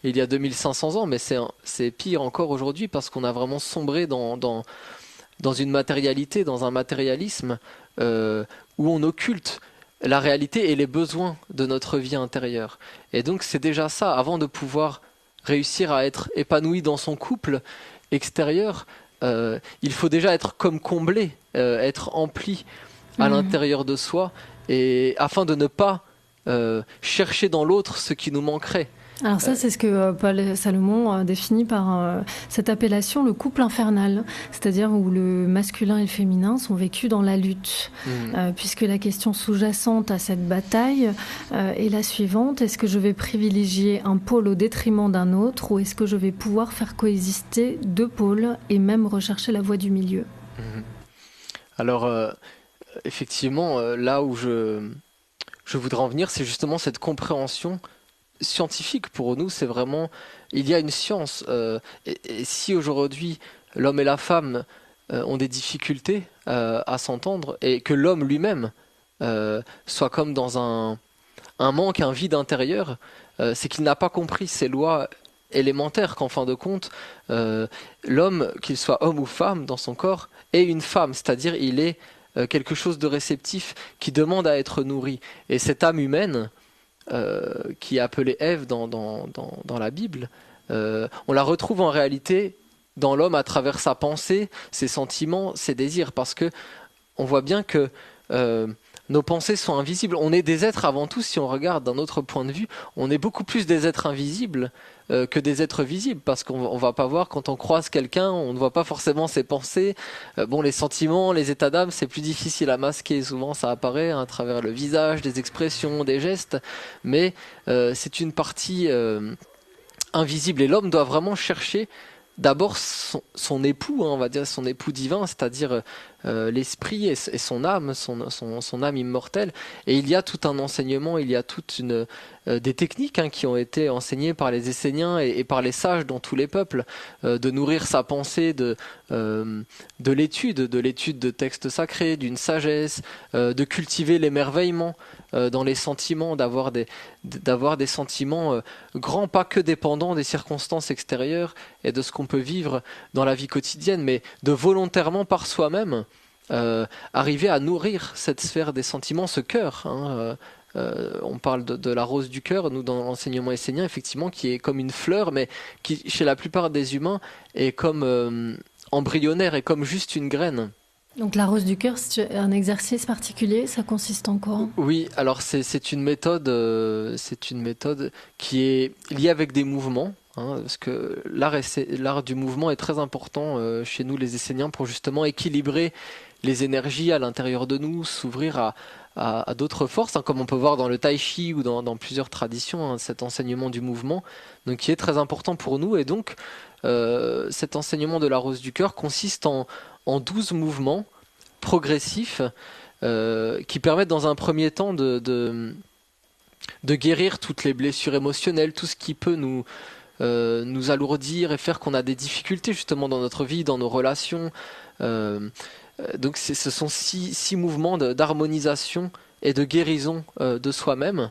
il y a 2500 ans, mais c'est pire encore aujourd'hui, parce qu'on a vraiment sombré dans une matérialité, dans un matérialisme où on occulte la réalité et les besoins de notre vie intérieure. Et donc c'est déjà ça, avant de pouvoir réussir à être épanoui dans son couple extérieur, il faut déjà être comme comblé, être empli à l'intérieur de soi, et afin de ne pas chercher dans l'autre ce qui nous manquerait. Alors ça, c'est ce que Paul Salomon définit par cette appellation, le couple infernal, c'est-à-dire où le masculin et le féminin sont vécus dans la lutte, puisque la question sous-jacente à cette bataille est la suivante: est-ce que je vais privilégier un pôle au détriment d'un autre, ou est-ce que je vais pouvoir faire coexister deux pôles et même rechercher la voie du milieu? Alors, effectivement, là où je voudrais en venir, c'est justement cette compréhension scientifique. Pour nous, c'est vraiment, il y a une science, et si aujourd'hui l'homme et la femme ont des difficultés à s'entendre, et que l'homme lui-même soit comme dans un manque, un vide intérieur, c'est qu'il n'a pas compris ces lois élémentaires, qu'en fin de compte l'homme, qu'il soit homme ou femme dans son corps, est une femme, c'est-à-dire il est quelque chose de réceptif qui demande à être nourri. Et cette âme humaine qui est appelée Ève dans la Bible, on la retrouve en réalité dans l'homme à travers sa pensée, ses sentiments, ses désirs, parce que on voit bien que nos pensées sont invisibles. On est des êtres avant tout, si on regarde d'un autre point de vue, on est beaucoup plus des êtres invisibles que des êtres visibles, parce qu'on va pas voir quand on croise quelqu'un, on ne voit pas forcément ses pensées. Bon, les sentiments, les états d'âme, c'est plus difficile à masquer. Souvent, ça apparaît à travers le visage, des expressions, des gestes, mais c'est une partie invisible. Et l'homme doit vraiment chercher d'abord son époux, hein, on va dire son époux divin, c'est-à-dire l'esprit et son âme, son âme immortelle. Et il y a tout un enseignement, il y a toute des techniques hein, qui ont été enseignées par les Esséniens et par les sages dans tous les peuples, de nourrir sa pensée de l'étude de textes sacrés, d'une sagesse, de cultiver l'émerveillement dans les sentiments, d'avoir des sentiments grands, pas que dépendants des circonstances extérieures et de ce qu'on peut vivre dans la vie quotidienne, mais de volontairement par soi-même arriver à nourrir cette sphère des sentiments, ce cœur. Hein, on parle de la rose du cœur, nous dans l'enseignement essénien, effectivement, qui est comme une fleur, mais qui, chez la plupart des humains, est comme embryonnaire, est comme juste une graine. Donc la rose du cœur, c'est un exercice particulier, ça consiste en quoi? Oui, alors c'est une méthode qui est liée avec des mouvements, hein, parce que l'art du mouvement est très important chez nous les Esséniens pour justement équilibrer les énergies à l'intérieur de nous, s'ouvrir à d'autres forces, hein, comme on peut voir dans le tai chi ou dans plusieurs traditions, hein, cet enseignement du mouvement, donc qui est très important pour nous. Et donc cet enseignement de la rose du cœur consiste en 12 mouvements progressifs qui permettent dans un premier temps de guérir toutes les blessures émotionnelles, tout ce qui peut nous alourdir et faire qu'on a des difficultés justement dans notre vie, dans nos relations. Donc ce sont six mouvements d'harmonisation et de guérison de soi-même.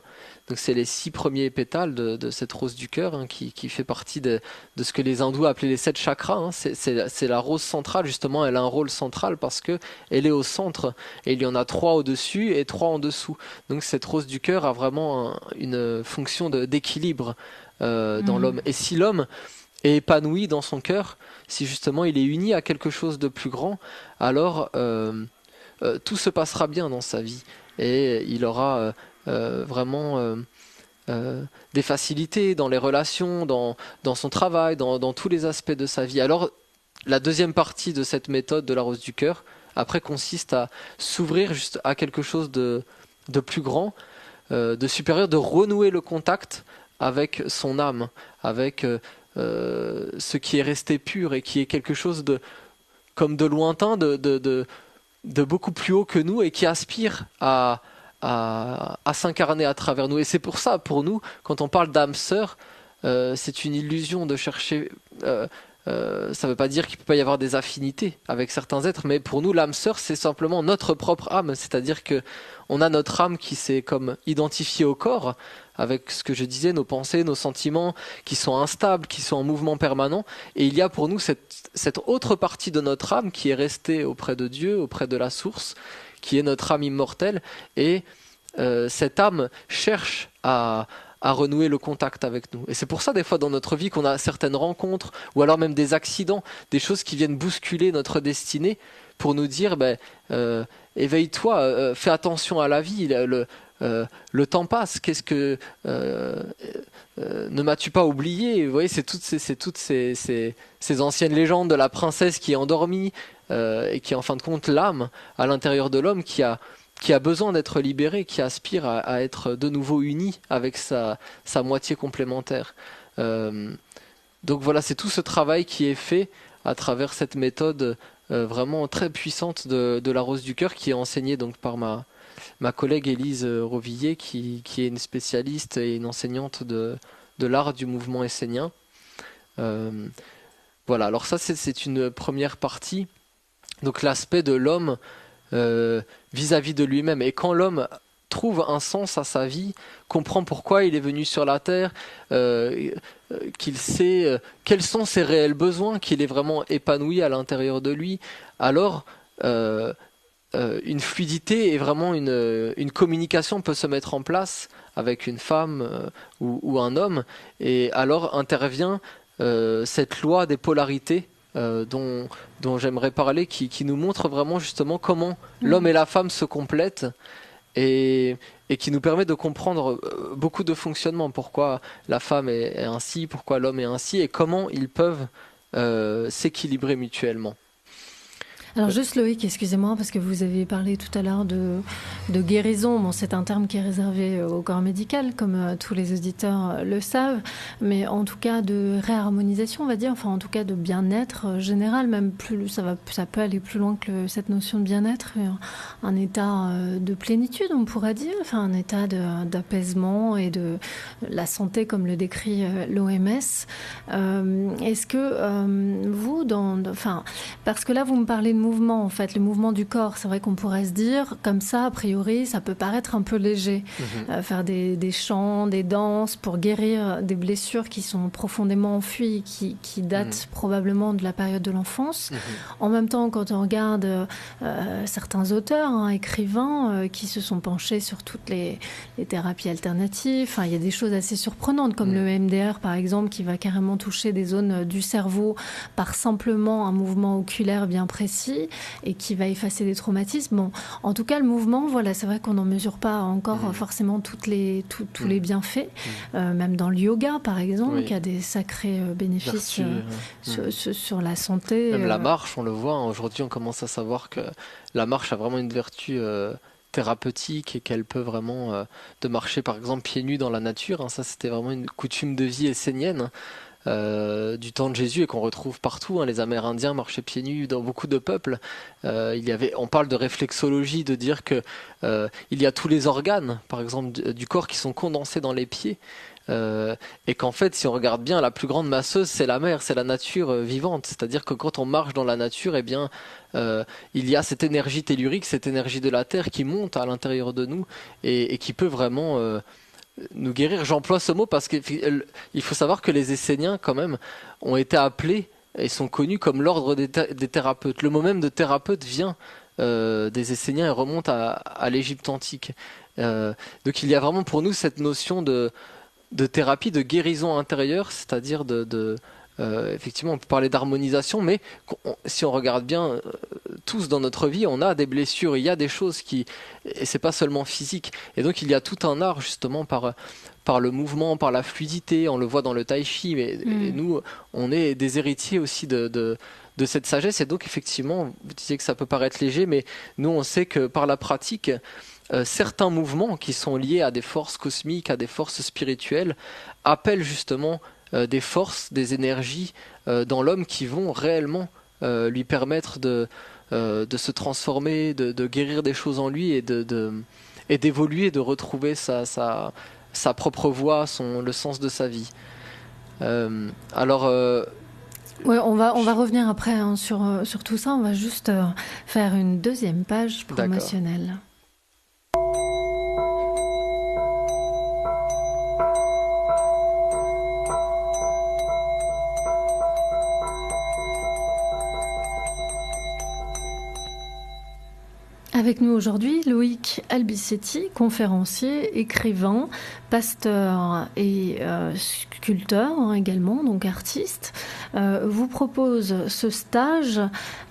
Donc c'est les 6 premiers pétales de cette rose du cœur, hein, qui fait partie de ce que les hindous appelaient les 7 chakras. Hein. C'est la rose centrale, justement, elle a un rôle central parce que elle est au centre et il y en a 3 au-dessus et 3 en dessous. Donc cette rose du cœur a vraiment une fonction d'équilibre dans l'homme. Et si l'homme est épanoui dans son cœur, si justement il est uni à quelque chose de plus grand, alors tout se passera bien dans sa vie et il aura vraiment des facilités dans les relations, dans son travail, dans tous les aspects de sa vie. Alors la deuxième partie de cette méthode de la rose du cœur après consiste à s'ouvrir juste à quelque chose de plus grand, de supérieur, de renouer le contact avec son âme, avec ce qui est resté pur et qui est quelque chose comme de lointain, de beaucoup plus haut que nous et qui aspire à s'incarner à travers nous. Et c'est pour ça, pour nous, quand on parle d'âme sœur, c'est une illusion de chercher. Ça ne veut pas dire qu'il ne peut pas y avoir des affinités avec certains êtres, mais pour nous, l'âme sœur, c'est simplement notre propre âme. C'est-à-dire que on a notre âme qui s'est comme identifiée au corps, avec ce que je disais, nos pensées, nos sentiments, qui sont instables, qui sont en mouvement permanent. Et il y a pour nous cette autre partie de notre âme qui est restée auprès de Dieu, auprès de la source, qui est notre âme immortelle. Et cette âme cherche à renouer le contact avec nous. Et c'est pour ça, des fois, dans notre vie, qu'on a certaines rencontres, ou alors même des accidents, des choses qui viennent bousculer notre destinée, pour nous dire, éveille-toi, fais attention à la vie, le temps passe, ne m'as-tu pas oublié? Vous voyez, c'est toutes ces anciennes légendes de la princesse qui est endormie, et qui est en fin de compte l'âme à l'intérieur de l'homme qui a besoin d'être libéré, qui aspire à être de nouveau uni avec sa moitié complémentaire. Donc voilà, c'est tout ce travail qui est fait à travers cette méthode vraiment très puissante de la rose du cœur, qui est enseignée donc par ma collègue Élise Rovillier, qui est une spécialiste et une enseignante de l'art du mouvement essénien. Voilà, alors ça c'est une première partie, donc l'aspect de l'homme vis-à-vis de lui-même. Et quand l'homme trouve un sens à sa vie, comprend pourquoi il est venu sur la terre, qu'il sait quels sont ses réels besoins, qu'il est vraiment épanoui à l'intérieur de lui, alors une fluidité et vraiment une communication peut se mettre en place avec une femme ou un homme, et alors intervient cette loi des polarités dont j'aimerais parler, qui nous montre vraiment justement comment l'homme et la femme se complètent et qui nous permet de comprendre beaucoup de fonctionnements. Pourquoi la femme est ainsi, pourquoi l'homme est ainsi, et comment ils peuvent s'équilibrer mutuellement. Alors juste Loïc, excusez-moi, parce que vous avez parlé tout à l'heure de guérison. Bon, c'est un terme qui est réservé au corps médical, comme tous les auditeurs le savent, mais en tout cas de réharmonisation, on va dire, enfin en tout cas de bien-être général, même plus, ça peut aller plus loin que cette notion de bien-être, un état de plénitude, on pourrait dire, enfin un état d'apaisement et de la santé, comme le décrit l'OMS. Est-ce que vous, parce que là vous me parlez de mouvement, en fait, le mouvement du corps, c'est vrai qu'on pourrait se dire, comme ça, a priori, ça peut paraître un peu léger. Faire des chants, des danses pour guérir des blessures qui sont profondément enfuies, qui datent probablement de la période de l'enfance. En même temps, quand on regarde certains auteurs, écrivains, qui se sont penchés sur toutes les thérapies alternatives, enfin, il y a des choses assez surprenantes, comme le MDR, par exemple, qui va carrément toucher des zones du cerveau par simplement un mouvement oculaire bien précis, et qui va effacer des traumatismes. Bon, en tout cas, le mouvement, voilà, c'est vrai qu'on n'en mesure pas encore forcément tous les bienfaits, même dans le yoga, par exemple, qui a des sacrés bénéfices sur la santé. Même la marche, on le voit, aujourd'hui, on commence à savoir que la marche a vraiment une vertu thérapeutique et qu'elle peut vraiment, de marcher, par exemple, pieds nus dans la nature, ça, c'était vraiment une coutume de vie essénienne. Du temps de Jésus et qu'on retrouve partout. Les Amérindiens marchaient pieds nus dans beaucoup de peuples. On parle de réflexologie, de dire que il y a tous les organes, par exemple du corps, qui sont condensés dans les pieds. Et qu'en fait, si on regarde bien, la plus grande masseuse, c'est la mer, c'est la nature vivante. C'est-à-dire que quand on marche dans la nature, eh bien, il y a cette énergie tellurique, cette énergie de la terre qui monte à l'intérieur de nous et qui peut vraiment nous guérir. J'emploie ce mot parce qu'il faut savoir que les Esséniens, quand même, ont été appelés et sont connus comme l'ordre des thérapeutes. Le mot même de thérapeute vient des Esséniens et remonte à l'Égypte antique. Donc il y a vraiment pour nous cette notion de thérapie, de guérison intérieure, c'est-à-dire effectivement, on peut parler d'harmonisation, mais si on regarde bien, tous dans notre vie, on a des blessures, il y a des choses et c'est pas seulement physique. Et donc il y a tout un art justement par le mouvement, par la fluidité. On le voit dans le tai chi, mais et nous, on est des héritiers aussi de cette sagesse. Et donc effectivement, vous disiez que ça peut paraître léger, mais nous on sait que par la pratique, certains mouvements qui sont liés à des forces cosmiques, à des forces spirituelles, appellent justement des forces, des énergies dans l'homme qui vont réellement lui permettre de se transformer, de guérir des choses en lui et d'évoluer, de retrouver sa propre voie, le sens de sa vie. Ouais, on va revenir après sur tout ça. On va juste faire une deuxième page promotionnelle. D'accord. Avec nous aujourd'hui, Loïc Albisetti, conférencier, écrivain, pasteur et sculpteur également, donc artiste, vous propose ce stage,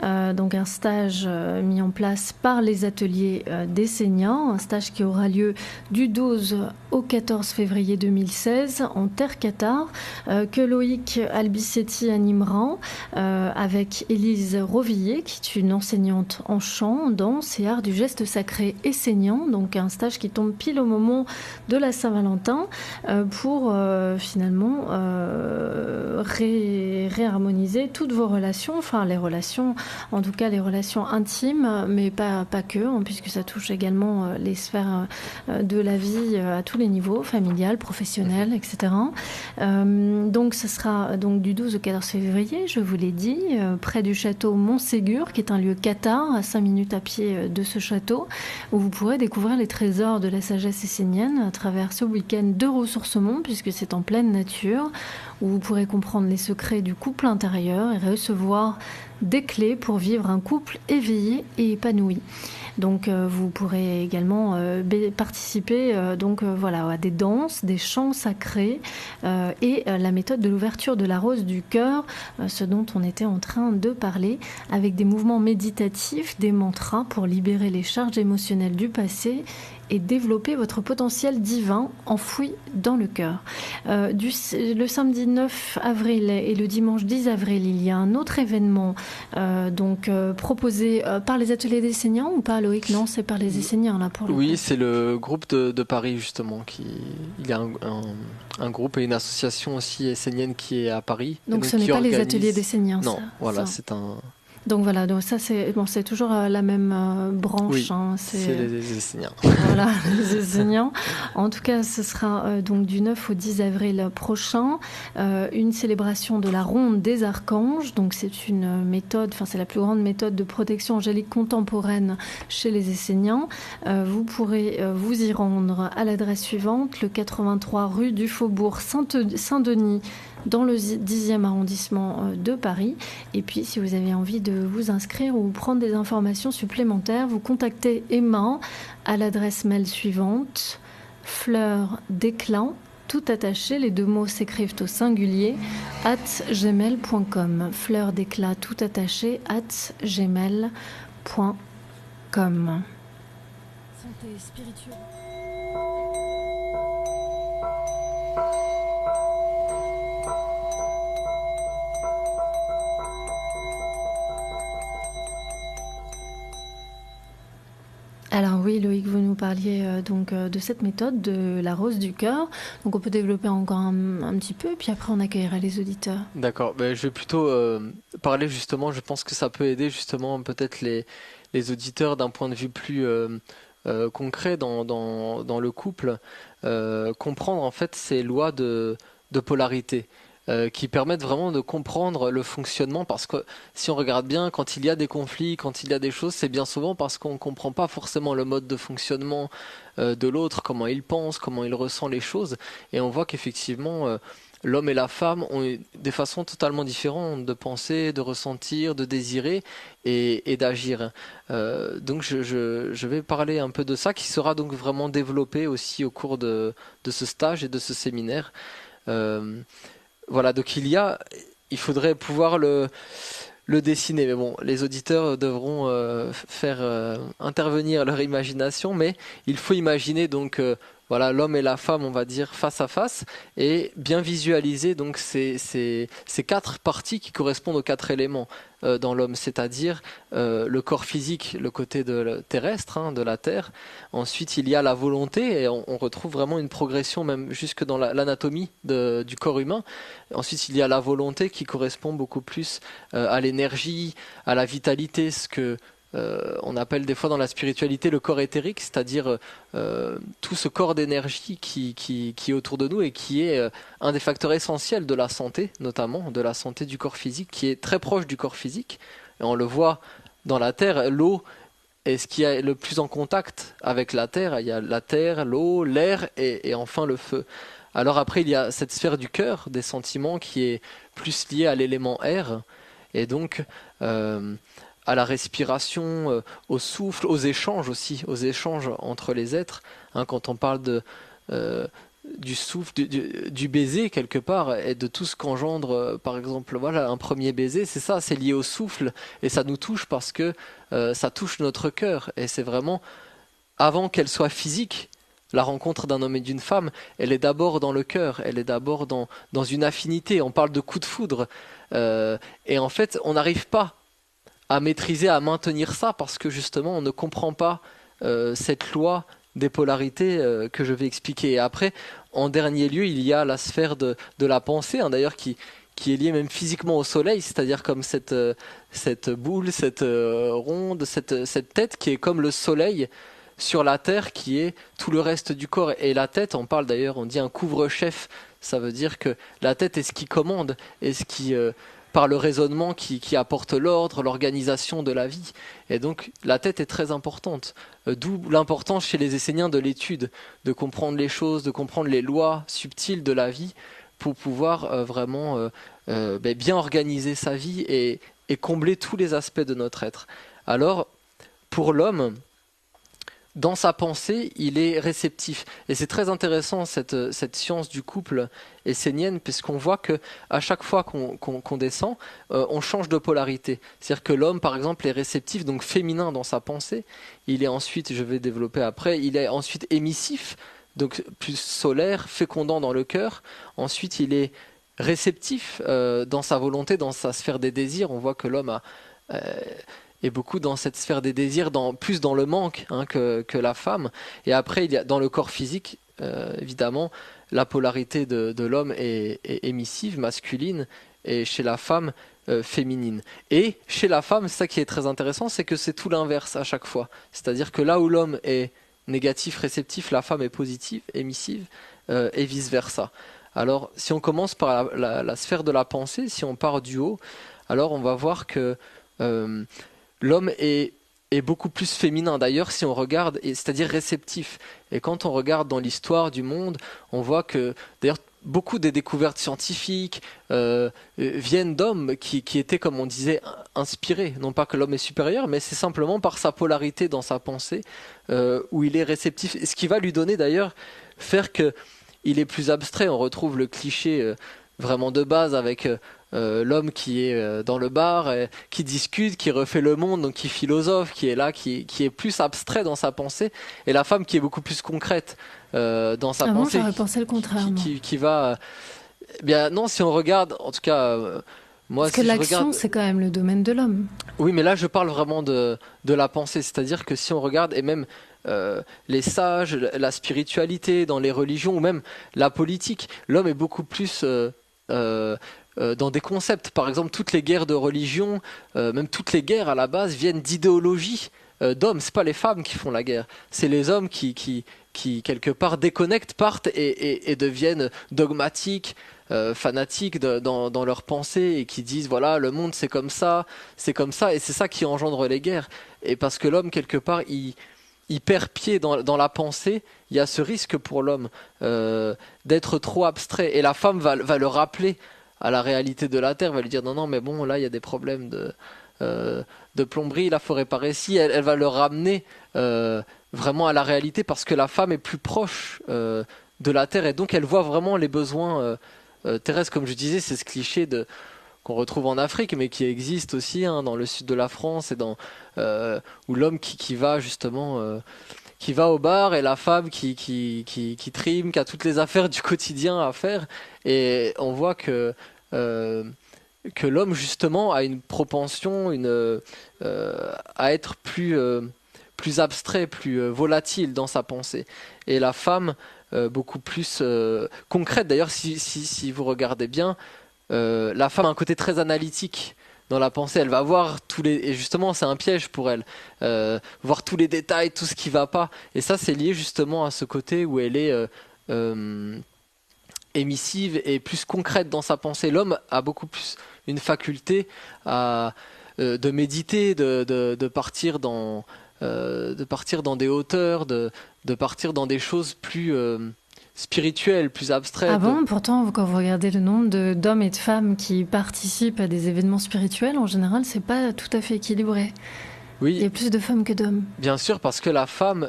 donc un stage mis en place par les ateliers d'Esséniens, un stage qui aura lieu du 12 au 14 février 2016 en terre cathare, que Loïc Albisetti animera avec Élise Rovillier, qui est une enseignante en chant, danse et art du geste sacré essénien, donc un stage qui tombe pile au moment de la Saint-Valentin pour finalement réharmoniser toutes vos relations, enfin les relations, en tout cas les relations intimes, mais pas que, puisque ça touche également les sphères de la vie à tous les niveaux, familial, professionnel, etc. Donc ce sera donc du 12 au 14 février, je vous l'ai dit, près du château Montségur, qui est un lieu cathare, à 5 minutes à pied de ce château, où vous pourrez découvrir les trésors de la sagesse essénienne à travers ce week-end de ressourcement, puisque c'est en pleine nature, où vous pourrez comprendre les secrets du couple intérieur et recevoir des clés pour vivre un couple éveillé et épanoui. Donc vous pourrez également participer à des danses, des chants sacrés et la méthode de l'ouverture de la rose du cœur, ce dont on était en train de parler, avec des mouvements méditatifs, des mantras pour libérer les charges émotionnelles du passé et développer votre potentiel divin enfoui dans le cœur. Le samedi 9 avril et le dimanche 10 avril, il y a un autre événement proposé par les ateliers d'Esséniens ou pas, Loïc? Non, c'est par les Esséniens là pour le coup. C'est le groupe de Paris justement. Il y a un groupe et une association aussi essénienne qui est à Paris. Donc ce n'est pas les ateliers d'Esséniens. Non, c'est un... Donc voilà, donc ça c'est toujours la même branche. Oui, hein, c'est les Esséniens. Voilà, les Esséniens. En tout cas, ce sera donc du 9 au 10 avril prochain, une célébration de la ronde des archanges. Donc c'est une méthode, c'est la plus grande méthode de protection angélique contemporaine chez les Esséniens. Vous pourrez vous y rendre à l'adresse suivante, le 83 rue du Faubourg Saint-Denis, dans le 10e arrondissement de Paris. Et puis, si vous avez envie de vous inscrire ou prendre des informations supplémentaires, vous contactez Emma à l'adresse mail suivante, fleurdéclat, tout attaché, les deux mots s'écrivent au singulier, @gmail.com. Fleurdéclat, tout attaché, @gmail.com. Santé spirituelle. Alors oui, Loïc, vous nous parliez de cette méthode de la rose du cœur. Donc on peut développer encore un petit peu, puis après on accueillera les auditeurs. D'accord, je vais plutôt parler justement, je pense que ça peut aider justement peut-être les auditeurs d'un point de vue plus concret dans le couple, comprendre en fait ces lois de polarité. Qui permettent vraiment de comprendre le fonctionnement, parce que si on regarde bien, quand il y a des conflits, quand il y a des choses, c'est bien souvent parce qu'on ne comprend pas forcément le mode de fonctionnement de l'autre, comment il pense, comment il ressent les choses, et on voit qu'effectivement l'homme et la femme ont des façons totalement différentes de penser, de ressentir, de désirer et d'agir. Donc je vais parler un peu de ça, qui sera donc vraiment développé aussi au cours de ce stage et de ce séminaire. Voilà, donc il faudrait pouvoir le dessiner, mais bon, les auditeurs devront faire intervenir leur imagination, mais il faut imaginer donc l'homme et la femme, on va dire, face à face, et bien visualiser donc ces quatre parties qui correspondent aux quatre éléments dans l'homme, c'est-à-dire le corps physique, le côté terrestre, de la terre. Ensuite, il y a la volonté, et on retrouve vraiment une progression même jusque dans l'anatomie du corps humain. Ensuite, il y a la volonté qui correspond beaucoup plus à l'énergie, à la vitalité, ce que on appelle des fois dans la spiritualité le corps éthérique, c'est-à-dire tout ce corps d'énergie qui est autour de nous et qui est un des facteurs essentiels de la santé, notamment de la santé du corps physique, qui est très proche du corps physique. Et on le voit dans la terre, l'eau est ce qui est le plus en contact avec la terre. Il y a la terre, l'eau, l'air et enfin le feu. Alors après, il y a cette sphère du cœur, des sentiments, qui est plus liée à l'élément air, et donc à la respiration, au souffle, aux échanges aussi, aux échanges entre les êtres. Quand on parle du souffle, du baiser quelque part, et de tout ce qu'engendre, par exemple, un premier baiser, c'est ça, c'est lié au souffle, et ça nous touche parce que ça touche notre cœur, et c'est vraiment, avant qu'elle soit physique, la rencontre d'un homme et d'une femme, elle est d'abord dans le cœur, elle est d'abord dans une affinité. On parle de coup de foudre, et en fait, on n'arrive pas à maîtriser, à maintenir ça, parce que justement on ne comprend pas cette loi des polarités que je vais expliquer. Et après, en dernier lieu, il y a la sphère de la pensée, d'ailleurs qui est liée même physiquement au soleil, c'est-à-dire comme cette boule, cette ronde, cette tête qui est comme le soleil sur la terre, qui est tout le reste du corps. Et la tête, on parle d'ailleurs, on dit un couvre-chef, ça veut dire que la tête est ce qui commande, est ce qui par le raisonnement qui apporte l'ordre, l'organisation de la vie. Et donc la tête est très importante, d'où l'importance chez les Esséniens de l'étude, de comprendre les choses, de comprendre les lois subtiles de la vie, pour pouvoir vraiment bien organiser sa vie et combler tous les aspects de notre être. Alors, pour l'homme, dans sa pensée, il est réceptif. Et c'est très intéressant cette science du couple essénienne, puisqu'on voit que à chaque fois qu'on descend, on change de polarité. C'est-à-dire que l'homme, par exemple, est réceptif, donc féminin dans sa pensée. Il est ensuite, je vais développer après, il est ensuite émissif, donc plus solaire, fécondant dans le cœur. Ensuite, il est réceptif dans sa volonté, dans sa sphère des désirs. On voit que l'homme est beaucoup dans cette sphère des désirs, plus dans le manque que la femme. Et après, il y a dans le corps physique, évidemment, la polarité de l'homme est émissive, masculine, et chez la femme, féminine. Et chez la femme, ça qui est très intéressant, c'est que c'est tout l'inverse à chaque fois. C'est-à-dire que là où l'homme est négatif, réceptif, la femme est positive, émissive, et vice-versa. Alors, si on commence par la sphère de la pensée, si on part du haut, alors on va voir que l'homme est beaucoup plus féminin. D'ailleurs, si on regarde, c'est-à-dire réceptif. Et quand on regarde dans l'histoire du monde, on voit que, d'ailleurs, beaucoup des découvertes scientifiques viennent d'hommes qui étaient, comme on disait, inspirés. Non pas que l'homme est supérieur, mais c'est simplement par sa polarité dans sa pensée, où il est réceptif. Et ce qui va lui donner, d'ailleurs, faire que il est plus abstrait. On retrouve le cliché vraiment de base avec l'homme qui est dans le bar, qui discute, qui refait le monde, donc qui philosophe, qui est là, qui est plus abstrait dans sa pensée, et la femme qui est beaucoup plus concrète dans sa pensée. J'aurais pensé le contraire. Qui va... bien non, si on regarde, en tout cas... moi, parce que l'action, c'est quand même le domaine de l'homme. Oui, mais là, je parle vraiment de la pensée. C'est-à-dire que si on regarde, et même les sages, la spiritualité, dans les religions, ou même la politique, l'homme est beaucoup plus dans des concepts. Par exemple, toutes les guerres de religion, même toutes les guerres à la base, viennent d'idéologies d'hommes. C'est pas les femmes qui font la guerre, c'est les hommes qui quelque part déconnectent, partent et deviennent dogmatiques, fanatiques dans leurs pensées, et qui disent voilà, le monde c'est comme ça, et c'est ça qui engendre les guerres. Et parce que l'homme, quelque part, il perd pied dans la pensée, il y a ce risque pour l'homme d'être trop abstrait, et la femme va le rappeler à la réalité de la terre, va lui dire non mais bon, là il y a des problèmes de plomberie, là faut réparer ici. Elle va le ramener vraiment à la réalité, parce que la femme est plus proche de la terre, et donc elle voit vraiment les besoins terrestres. Comme je disais, c'est ce cliché qu'on retrouve en Afrique, mais qui existe aussi dans le sud de la France, et où l'homme qui va justement qui va au bar, et la femme qui trime, qui a toutes les affaires du quotidien à faire. Et on voit que l'homme justement a une propension à être plus abstrait, plus volatile dans sa pensée, et la femme beaucoup plus concrète. D'ailleurs, si vous regardez bien, la femme a un côté très analytique dans la pensée. Elle va voir et justement c'est un piège pour elle, voir tous les détails, tout ce qui va pas, et ça c'est lié justement à ce côté où elle est émissive et plus concrète dans sa pensée. L'homme a beaucoup plus une faculté de méditer, de partir dans des hauteurs, de partir dans des choses plus spirituelles, plus abstraites. Ah bon, pourtant, quand vous regardez le nombre d'hommes et de femmes qui participent à des événements spirituels, en général, c'est pas tout à fait équilibré. Oui. Il y a plus de femmes que d'hommes. Bien sûr, parce que la femme...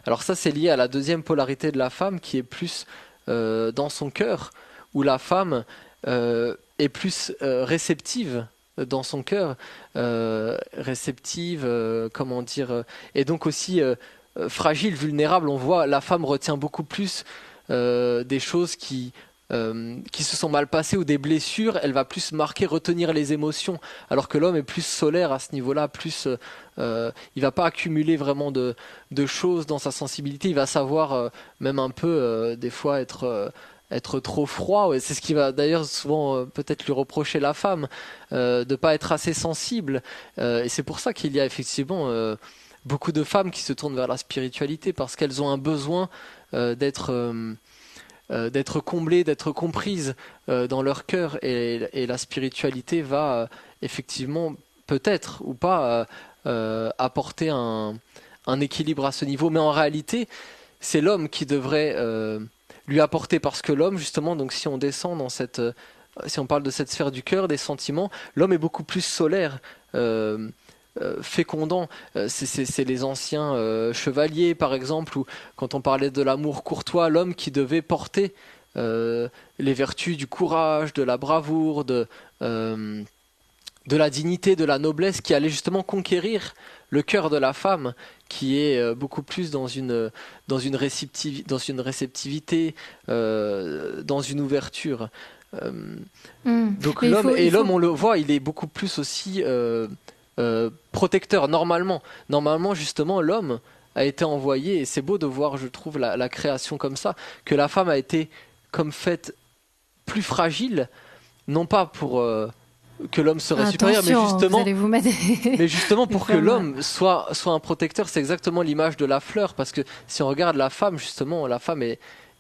alors ça, c'est lié à la deuxième polarité de la femme, qui est plus dans son cœur, où la femme est plus réceptive dans son cœur, réceptive, comment dire, et donc aussi fragile, vulnérable. On voit, la femme retient beaucoup plus des choses qui se sont mal passées, ou des blessures. Elle va plus marquer, retenir les émotions, alors que l'homme est plus solaire à ce niveau-là, plus il va pas accumuler vraiment de choses dans sa sensibilité. Il va savoir même un peu des fois être trop froid. Ouais, c'est ce qui va d'ailleurs souvent peut-être lui reprocher la femme, de pas être assez sensible, et c'est pour ça qu'il y a effectivement beaucoup de femmes qui se tournent vers la spiritualité, parce qu'elles ont un besoin d'être comblées, d'être comprises dans leur cœur, et la spiritualité va effectivement, peut-être ou pas, apporter un équilibre à ce niveau. Mais en réalité, c'est l'homme qui devrait lui apporter, parce que l'homme, justement, donc si on descend si on parle de cette sphère du cœur, des sentiments, l'homme est beaucoup plus solaire. Fécondant, c'est les anciens chevaliers par exemple, ou quand on parlait de l'amour courtois, l'homme qui devait porter les vertus du courage, de la bravoure, de la dignité, de la noblesse, qui allait justement conquérir le cœur de la femme, qui est beaucoup plus dans une réceptivité, dans une ouverture. Donc l'homme, on le voit, il est beaucoup plus aussi protecteur. Normalement, justement, l'homme a été envoyé, et c'est beau de voir, je trouve, la création comme ça, que la femme a été comme faite plus fragile, non pas pour que l'homme serait supérieur, mais justement pour que l'homme soit un protecteur. C'est exactement l'image de la fleur, parce que si on regarde la femme, justement, la femme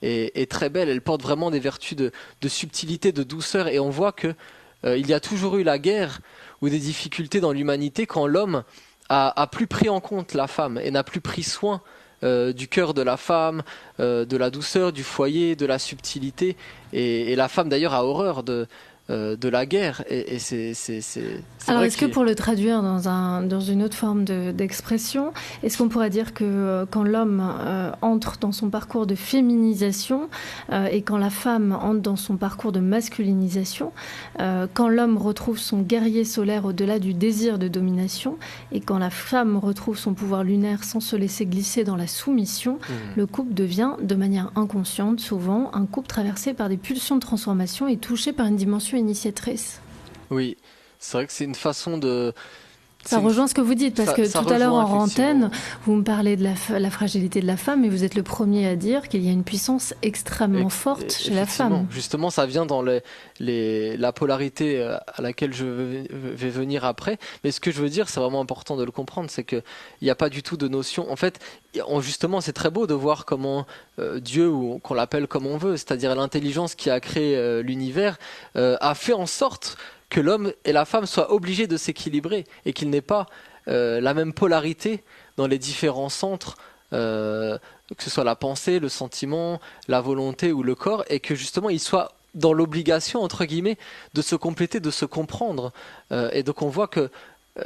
est très belle, elle porte vraiment des vertus de subtilité, de douceur, et on voit que il y a toujours eu la guerre ou des difficultés dans l'humanité quand l'homme a plus pris en compte la femme et n'a plus pris soin du cœur de la femme, de la douceur, du foyer, de la subtilité, et la femme d'ailleurs a horreur de la guerre, et c'est alors vrai est-ce que pour le traduire dans une autre forme d'expression, est-ce qu'on pourrait dire que quand l'homme entre dans son parcours de féminisation et quand la femme entre dans son parcours de masculinisation, quand l'homme retrouve son guerrier solaire au-delà du désir de domination, et quand la femme retrouve son pouvoir lunaire sans se laisser glisser dans la soumission, le couple devient de manière inconsciente souvent un couple traversé par des pulsions de transformation et touché par une dimension initiatrice. Oui, c'est vrai que c'est une façon de... Ça rejoint ce que vous dites, parce que tout à l'heure en antenne, vous me parlez de la fragilité de la femme, mais vous êtes le premier à dire qu'il y a une puissance extrêmement forte chez la femme. Justement, ça vient dans la polarité à laquelle je vais venir après. Mais ce que je veux dire, c'est vraiment important de le comprendre, c'est qu'il n'y a pas du tout de notion... En fait, justement, c'est très beau de voir comment Dieu, ou qu'on l'appelle comme on veut, c'est-à-dire l'intelligence qui a créé l'univers, a fait en sorte que l'homme et la femme soient obligés de s'équilibrer, et qu'il n'ait pas la même polarité dans les différents centres, que ce soit la pensée, le sentiment, la volonté ou le corps, et que justement ils soient dans l'obligation, entre guillemets, de se compléter, de se comprendre. Et donc on voit que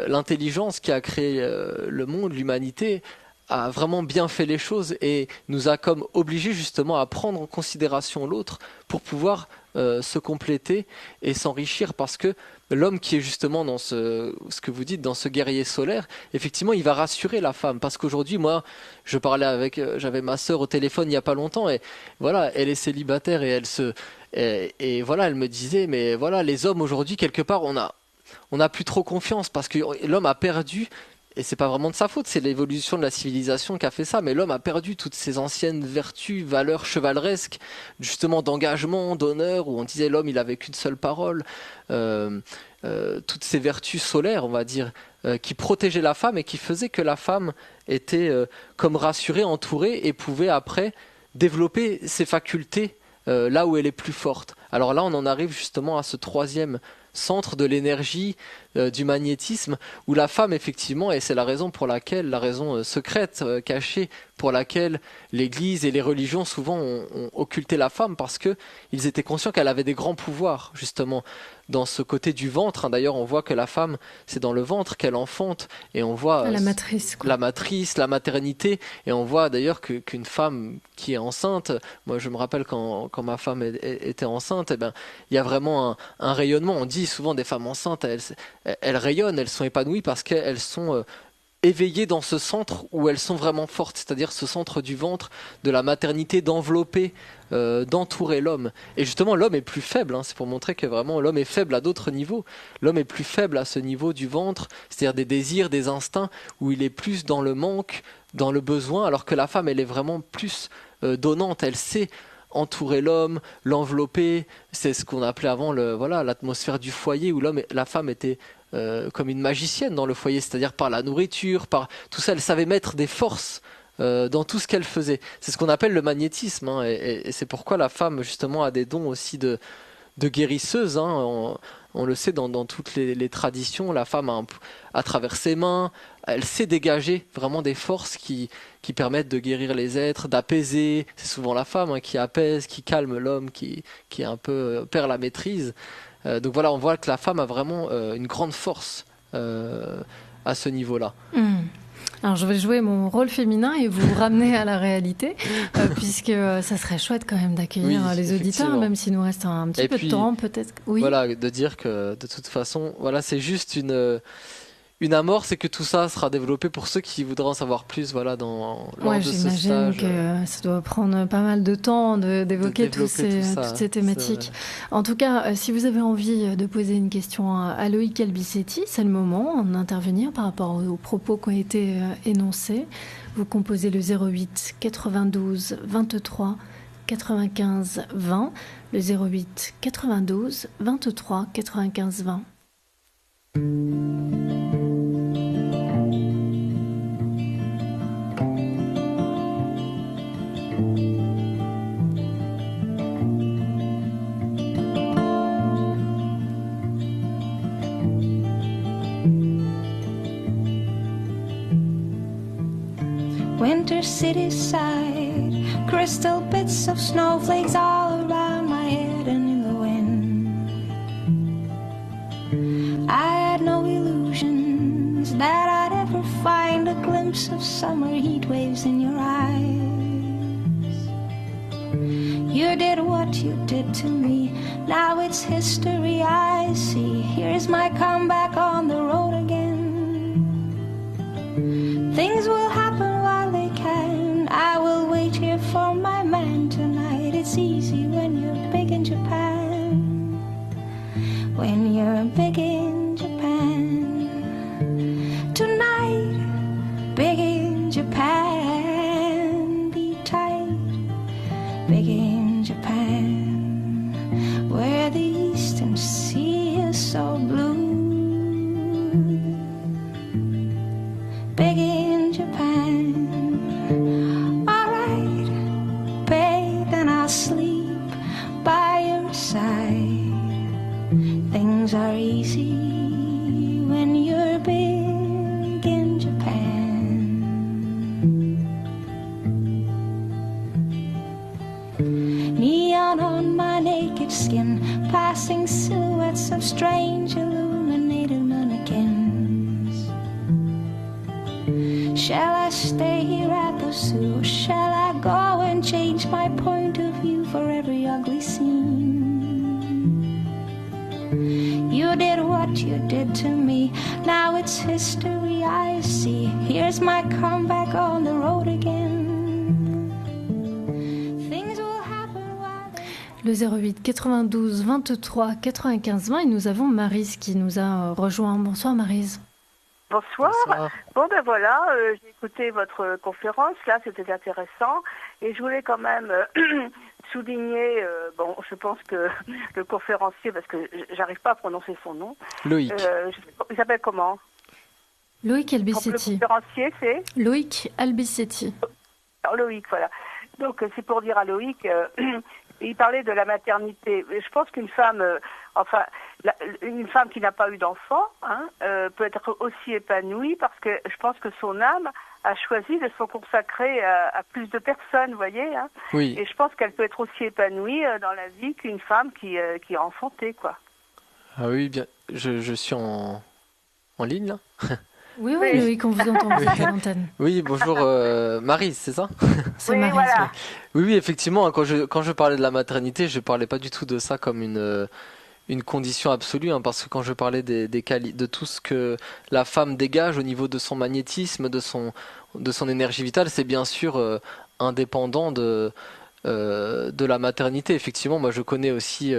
l'intelligence qui a créé le monde, l'humanité, a vraiment bien fait les choses et nous a comme obligés justement à prendre en considération l'autre pour pouvoir se compléter et s'enrichir, parce que l'homme qui est justement dans ce que vous dites, dans ce guerrier solaire, effectivement il va rassurer la femme, parce qu'aujourd'hui moi j'avais ma sœur au téléphone il n'y a pas longtemps, et voilà, elle est célibataire, et voilà, elle me disait, mais voilà, les hommes aujourd'hui quelque part on a plus trop confiance, parce que l'homme a perdu. Et c'est pas vraiment de sa faute, c'est l'évolution de la civilisation qui a fait ça, mais l'homme a perdu toutes ses anciennes vertus, valeurs chevaleresques, justement d'engagement, d'honneur, où on disait l'homme il avait qu'une seule parole, toutes ces vertus solaires, on va dire, qui protégeaient la femme et qui faisaient que la femme était comme rassurée, entourée, et pouvait après développer ses facultés là où elle est plus forte. Alors là on en arrive justement à ce troisième centre de l'énergie, du magnétisme, où la femme effectivement, et c'est la raison secrète, cachée, pour laquelle l'Église et les religions souvent ont occulté la femme, parce que ils étaient conscients qu'elle avait des grands pouvoirs justement dans ce côté du ventre, hein. D'ailleurs on voit que la femme, c'est dans le ventre qu'elle enfante, et on voit la matrice, quoi. La matrice, la maternité, et on voit d'ailleurs qu'une femme qui est enceinte, moi je me rappelle quand ma femme était enceinte, il y a vraiment un rayonnement. On dit souvent des femmes enceintes, elles rayonnent, elles sont épanouies parce qu'elles sont éveillées dans ce centre où elles sont vraiment fortes, c'est-à-dire ce centre du ventre, de la maternité, d'envelopper, d'entourer l'homme. Et justement l'homme est plus faible, hein, c'est pour montrer que vraiment l'homme est faible à d'autres niveaux. L'homme est plus faible à ce niveau du ventre, c'est-à-dire des désirs, des instincts, où il est plus dans le manque, dans le besoin, alors que la femme elle est vraiment plus donnante, elle sait entourer l'homme, l'envelopper. C'est ce qu'on appelait avant l'atmosphère du foyer, où la femme était comme une magicienne dans le foyer, c'est-à-dire par la nourriture, par tout ça, elle savait mettre des forces dans tout ce qu'elle faisait. C'est ce qu'on appelle le magnétisme, hein, et c'est pourquoi la femme justement a des dons aussi de de guérisseuse. Hein. On le sait dans toutes les traditions, la femme, à travers ses mains, elle sait dégager vraiment des forces qui permettent de guérir les êtres, d'apaiser. C'est souvent la femme hein, qui apaise, qui calme l'homme, qui un peu perd la maîtrise. Donc voilà, on voit que la femme a vraiment une grande force à ce niveau-là. Alors je vais jouer mon rôle féminin et vous ramener à la réalité, puisque ça serait chouette quand même d'accueillir les auditeurs, même s'il nous reste un petit peu de temps, peut-être. Oui. Voilà, de dire que de toute façon, voilà, c'est juste une amorce et que tout ça sera développé pour ceux qui voudront en savoir plus, voilà, lors de ce stage. J'imagine que ça doit prendre pas mal de temps d'évoquer toutes ces thématiques. En tout cas, si vous avez envie de poser une question à Loïc Albissetti, c'est le moment d'intervenir par rapport aux propos qui ont été énoncés. Vous composez le 08 92 23 95 20, le 08 92 23 95 20. Winter city side, crystal bits of snowflakes all around my head and in the wind. I had no illusions that I'd ever find a glimpse of summer heat waves in your eyes. You did what you did to me, now it's history I see. Here's my comeback on the road again. Things will happen while they can. I will wait here for my man tonight. It's easy when you're big in Japan. When you're big in Japan. Tonight, big in Japan. Be tight, big in Japan. Where the eastern sea is so blue. Big in Japan. Alright, babe, then I'll sleep by your side. Things are easy when you're big in Japan. Neon on my naked skin, passing silhouettes of strange illuminated mannequins. Shall I stay here at the zoo? Shall I go and change my point of view for every ugly scene? You did what you did to me, now it's history I see. Here's my comeback on the road again. Things will happen while... Le 08 92 23 95 20 et nous avons Maryse qui nous a rejoint. Bonsoir Maryse. Bonsoir. Bon ben voilà, j'ai écouté votre conférence, là c'était intéressant et je voulais quand même souligner, bon je pense que le conférencier, parce que j'arrive pas à prononcer son nom. Loïc. Il s'appelle comment? Loïc Albissetti. Le conférencier c'est Loïc Albissetti. Alors, Loïc, voilà. Donc c'est pour dire à Loïc, il parlait de la maternité. Je pense qu'une femme, une femme qui n'a pas eu d'enfant, peut être aussi épanouie parce que je pense que son âme a choisi de se consacrer à plus de personnes, vous voyez. Hein. Oui. Et je pense qu'elle peut être aussi épanouie dans la vie qu'une femme qui a enfanté, quoi. Ah oui, bien. Je suis en ligne là. Oui, Loïc, on vous entend à l'antenne. Oui, bonjour Maryse, c'est ça? C'est oui, Maryse. voilà. Oui, effectivement, hein, quand je parlais de la maternité, je parlais pas du tout de ça comme une condition absolue, hein, parce que quand je parlais de tout ce que la femme dégage au niveau de son magnétisme, de son énergie vitale, c'est bien sûr indépendant de la maternité. Effectivement, moi je connais aussi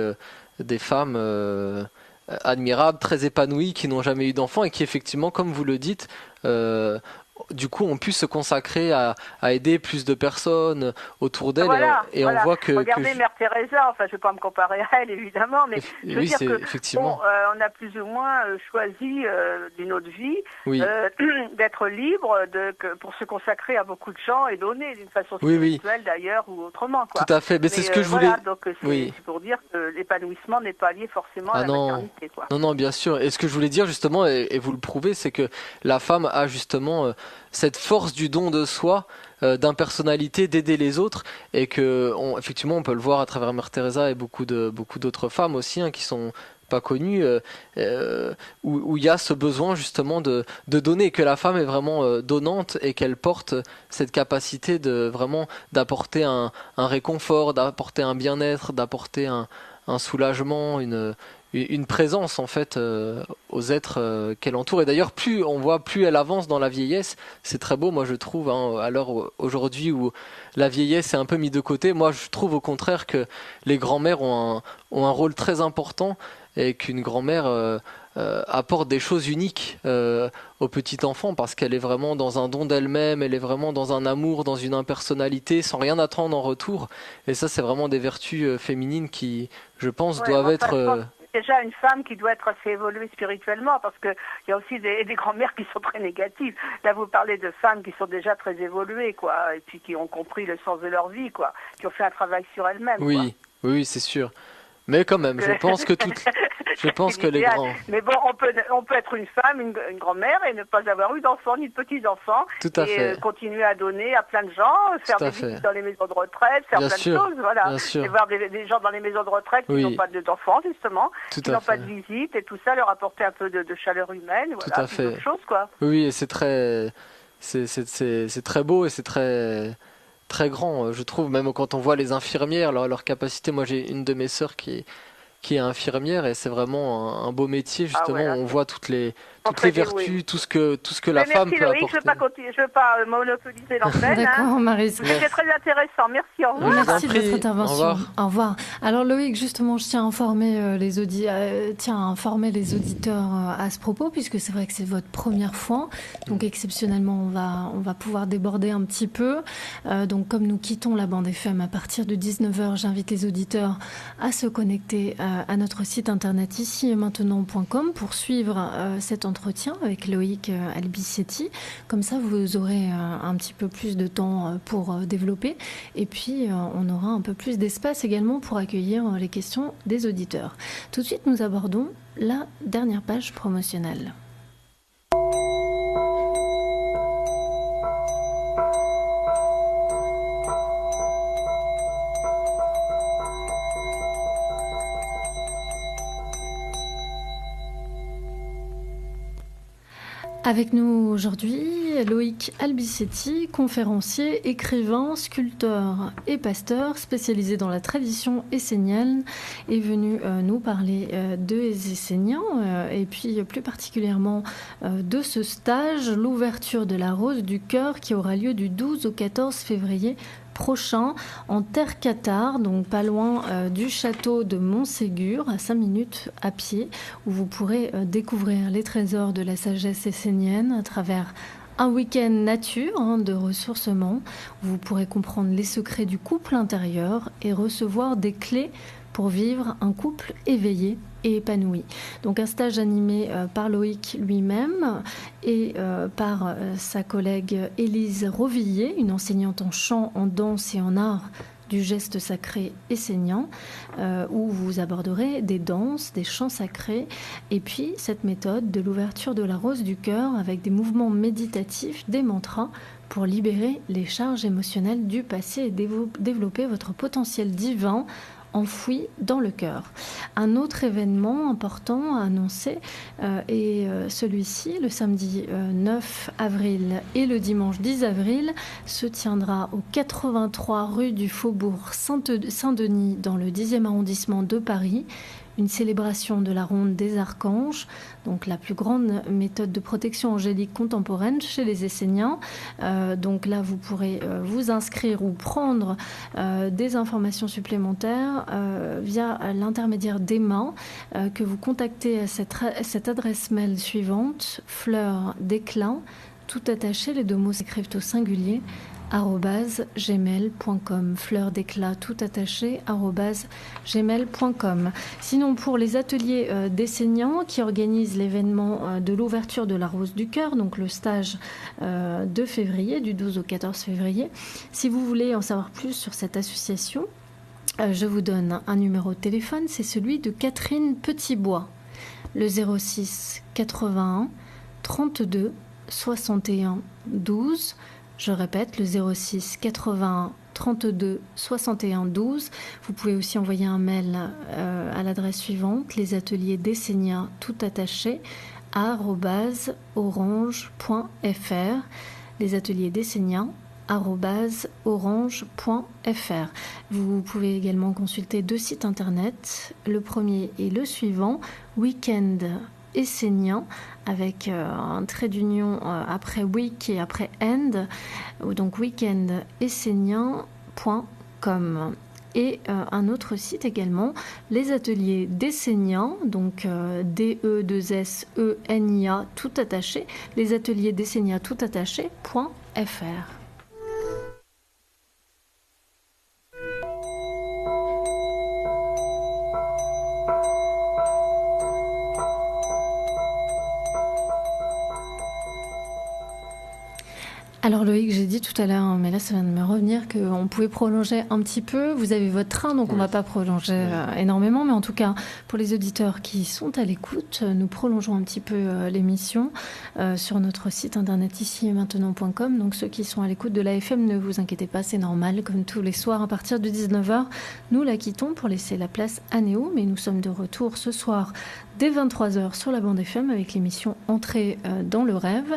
des femmes admirables, très épanouies, qui n'ont jamais eu d'enfants et qui effectivement, comme vous le dites, du coup, ont pu se consacrer à aider plus de personnes autour d'elle. Voilà, et voilà. on voit que... Regardez Mère Teresa, enfin je ne vais pas me comparer à elle évidemment, mais je veux oui, dire c'est que effectivement. on a plus ou moins choisi d'une autre vie Oui. d'être libre pour se consacrer à beaucoup de gens et donner d'une façon Oui, spirituelle d'ailleurs ou autrement. Quoi. Tout à fait, mais c'est ce que je voulais... Voilà, donc Oui. c'est pour dire que l'épanouissement n'est pas lié forcément à la maternité. Quoi. Non, bien sûr. Et ce que je voulais dire justement, et vous le prouvez, c'est que la femme a justement cette force du don de soi, d'impersonnalité, d'aider les autres, et que effectivement on peut le voir à travers Mère Teresa et beaucoup d'autres femmes aussi qui sont pas connues, où il y a ce besoin justement de donner, que la femme est vraiment donnante et qu'elle porte cette capacité de vraiment d'apporter un réconfort, d'apporter un bien-être, d'apporter un soulagement, une présence en fait aux êtres qu'elle entoure. Et d'ailleurs, plus on voit, plus elle avance dans la vieillesse. C'est très beau, moi je trouve, à l'heure aujourd'hui où la vieillesse est un peu mise de côté. Moi je trouve au contraire que les grands-mères ont un rôle très important, et qu'une grand-mère apporte des choses uniques au petit enfant, parce qu'elle est vraiment dans un don d'elle-même, elle est vraiment dans un amour, dans une impersonnalité, sans rien attendre en retour. Et ça, c'est vraiment des vertus féminines qui, je pense, doivent être... Déjà une femme qui doit être assez évoluée spirituellement, parce qu'il y a aussi des grands-mères qui sont très négatives. Là, vous parlez de femmes qui sont déjà très évoluées, quoi, et puis qui ont compris le sens de leur vie, quoi, qui ont fait un travail sur elles-mêmes. Oui, quoi. Oui, c'est sûr. Mais quand même, je pense que les grands... Mais bon, on peut être une femme, une grand-mère, et ne pas avoir eu d'enfants ni de petits-enfants. Tout à fait. Et continuer à donner à plein de gens, faire des visites dans les maisons de retraite, faire plein de choses, voilà. Et voir des gens dans les maisons de retraite qui n'ont pas d'enfants, justement, qui n'ont pas de visite, et tout ça, leur apporter un peu de chaleur humaine, voilà, tout à fait. D'autres choses, quoi. Oui, et c'est très beau, et c'est très grand, je trouve, même quand on voit les infirmières, leur capacité. Moi, j'ai une de mes sœurs qui est infirmière, et c'est vraiment un beau métier, justement. On voit toutes les vertus, tout ce que la femme peut apporter. Je veux pas monopoliser l'antenne. D'accord, Maryse. C'était très intéressant. Merci, au revoir. Merci de votre intervention. Au revoir. Alors Loïc, justement, je tiens à informer les auditeurs à ce propos, puisque c'est vrai que c'est votre première fois. Donc exceptionnellement, on va pouvoir déborder un petit peu. Donc comme nous quittons la bande FM à partir de 19h, j'invite les auditeurs à se connecter à notre site internet ici-et-maintenant.com pour suivre cet entretien avec Loïc Albissetti. Comme ça, vous aurez un petit peu plus de temps pour développer. Et puis, on aura un peu plus d'espace également pour accueillir les questions des auditeurs. Tout de suite, nous abordons la dernière page promotionnelle. Avec nous aujourd'hui, Loïc Albissetti, conférencier, écrivain, sculpteur et pasteur spécialisé dans la tradition essénienne, est venu nous parler des Esséniens et puis plus particulièrement de ce stage, l'ouverture de la Rose du Cœur, qui aura lieu du 12 au 14 février prochain en terre cathare, donc pas loin du château de Montségur, à 5 minutes à pied, où vous pourrez découvrir les trésors de la sagesse essénienne à travers un week-end nature de ressourcement, où vous pourrez comprendre les secrets du couple intérieur et recevoir des clés pour vivre un couple éveillé et épanoui. Donc un stage animé par Loïc lui-même et par sa collègue Élise Rovillier, une enseignante en chant, en danse et en art du geste sacré essénien, où vous aborderez des danses, des chants sacrés, et puis cette méthode de l'ouverture de la rose du cœur avec des mouvements méditatifs, des mantras, pour libérer les charges émotionnelles du passé et développer votre potentiel divin enfoui dans le cœur. Un autre événement important à annoncer est celui-ci, le samedi 9 avril et le dimanche 10 avril, se tiendra au 83 rue du Faubourg Saint-Denis dans le 10e arrondissement de Paris, une célébration de la ronde des archanges, donc la plus grande méthode de protection angélique contemporaine chez les Esséniens. Donc là, vous pourrez vous inscrire ou prendre des informations supplémentaires via l'intermédiaire d'Emma, que vous contactez à cette adresse mail suivante, fleursdéclin tout attaché, les deux mots s'écrivent au singulier, @gmail.com. Fleur d'éclat tout attaché @gmail.com. Sinon, pour les ateliers d'enseignants qui organisent l'événement de l'ouverture de la Rose du Cœur, donc le stage de février, du 12 au 14 février, si vous voulez en savoir plus sur cette association, je vous donne un numéro de téléphone, c'est celui de Catherine Petitbois, le 06 81 32 61 12. Je répète, le 06 81 32 61 12. Vous pouvez aussi envoyer un mail à l'adresse suivante, les ateliers d'Essenia tout attaché @orange.fr. Les ateliers d'Essenia @orange.fr. Vous pouvez également consulter 2 sites internet. Le premier est le suivant, Weekend Essénien, avec un trait d'union après week et après end, donc weekendessénien.com. Et un autre site également, les ateliers d'Essénien, donc DE2SENIA tout attaché, les ateliers d'Essénien tout attaché.fr. Alors Loïc, j'ai dit tout à l'heure, mais là ça vient de me revenir, qu'on pouvait prolonger un petit peu. Vous avez votre train, donc on ne va pas prolonger énormément, mais en tout cas, pour les auditeurs qui sont à l'écoute, nous prolongeons un petit peu l'émission sur notre site internet ici-et-maintenant.com. Donc ceux qui sont à l'écoute de l'AFM, ne vous inquiétez pas, c'est normal. Comme tous les soirs, à partir de 19h, nous la quittons pour laisser la place à Néo, mais nous sommes de retour ce soir dès 23h sur la bande FM avec l'émission Entrée dans le rêve.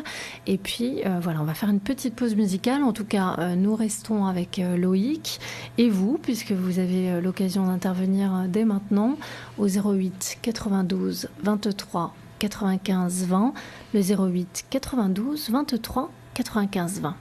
Et puis voilà, on va faire une petite pause musicale. En tout cas, nous restons avec Loïc et vous, puisque vous avez l'occasion d'intervenir dès maintenant au 08 92 23 95 20, le 08 92 23 95 20.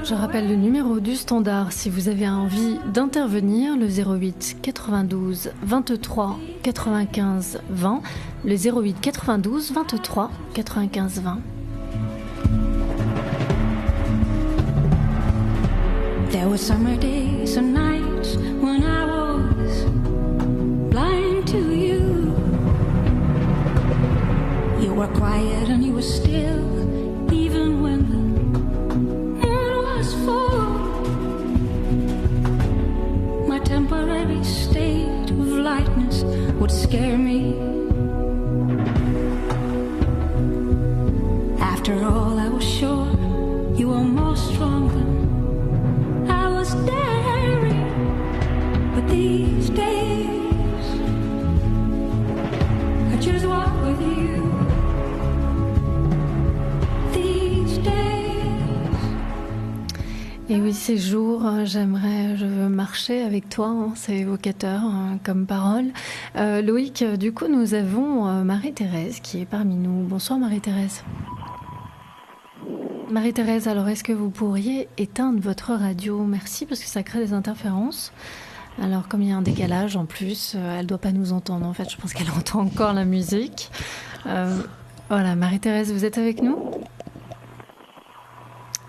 Je rappelle le numéro du standard si vous avez envie d'intervenir, le 08 92 23 95 20, le 08 92 23 95 20. There were summer days and nights when I was blind to you. You were quiet and you were still, even when the moon was full. My temporary state of lightness would scare me. After all, I was sure you were more strong than I was daring. But these days I just walk with you. These days. Et oui, ces jours, je veux marcher avec toi, hein, c'est évocateur comme parole. Loïc, du coup, nous avons Marie-Thérèse qui est parmi nous. Bonsoir Marie-Thérèse. Marie-Thérèse, alors est-ce que vous pourriez éteindre votre radio? Merci, parce que ça crée des interférences. Alors, comme il y a un décalage en plus, elle ne doit pas nous entendre. En fait, je pense qu'elle entend encore la musique. Voilà, Marie-Thérèse, vous êtes avec nous?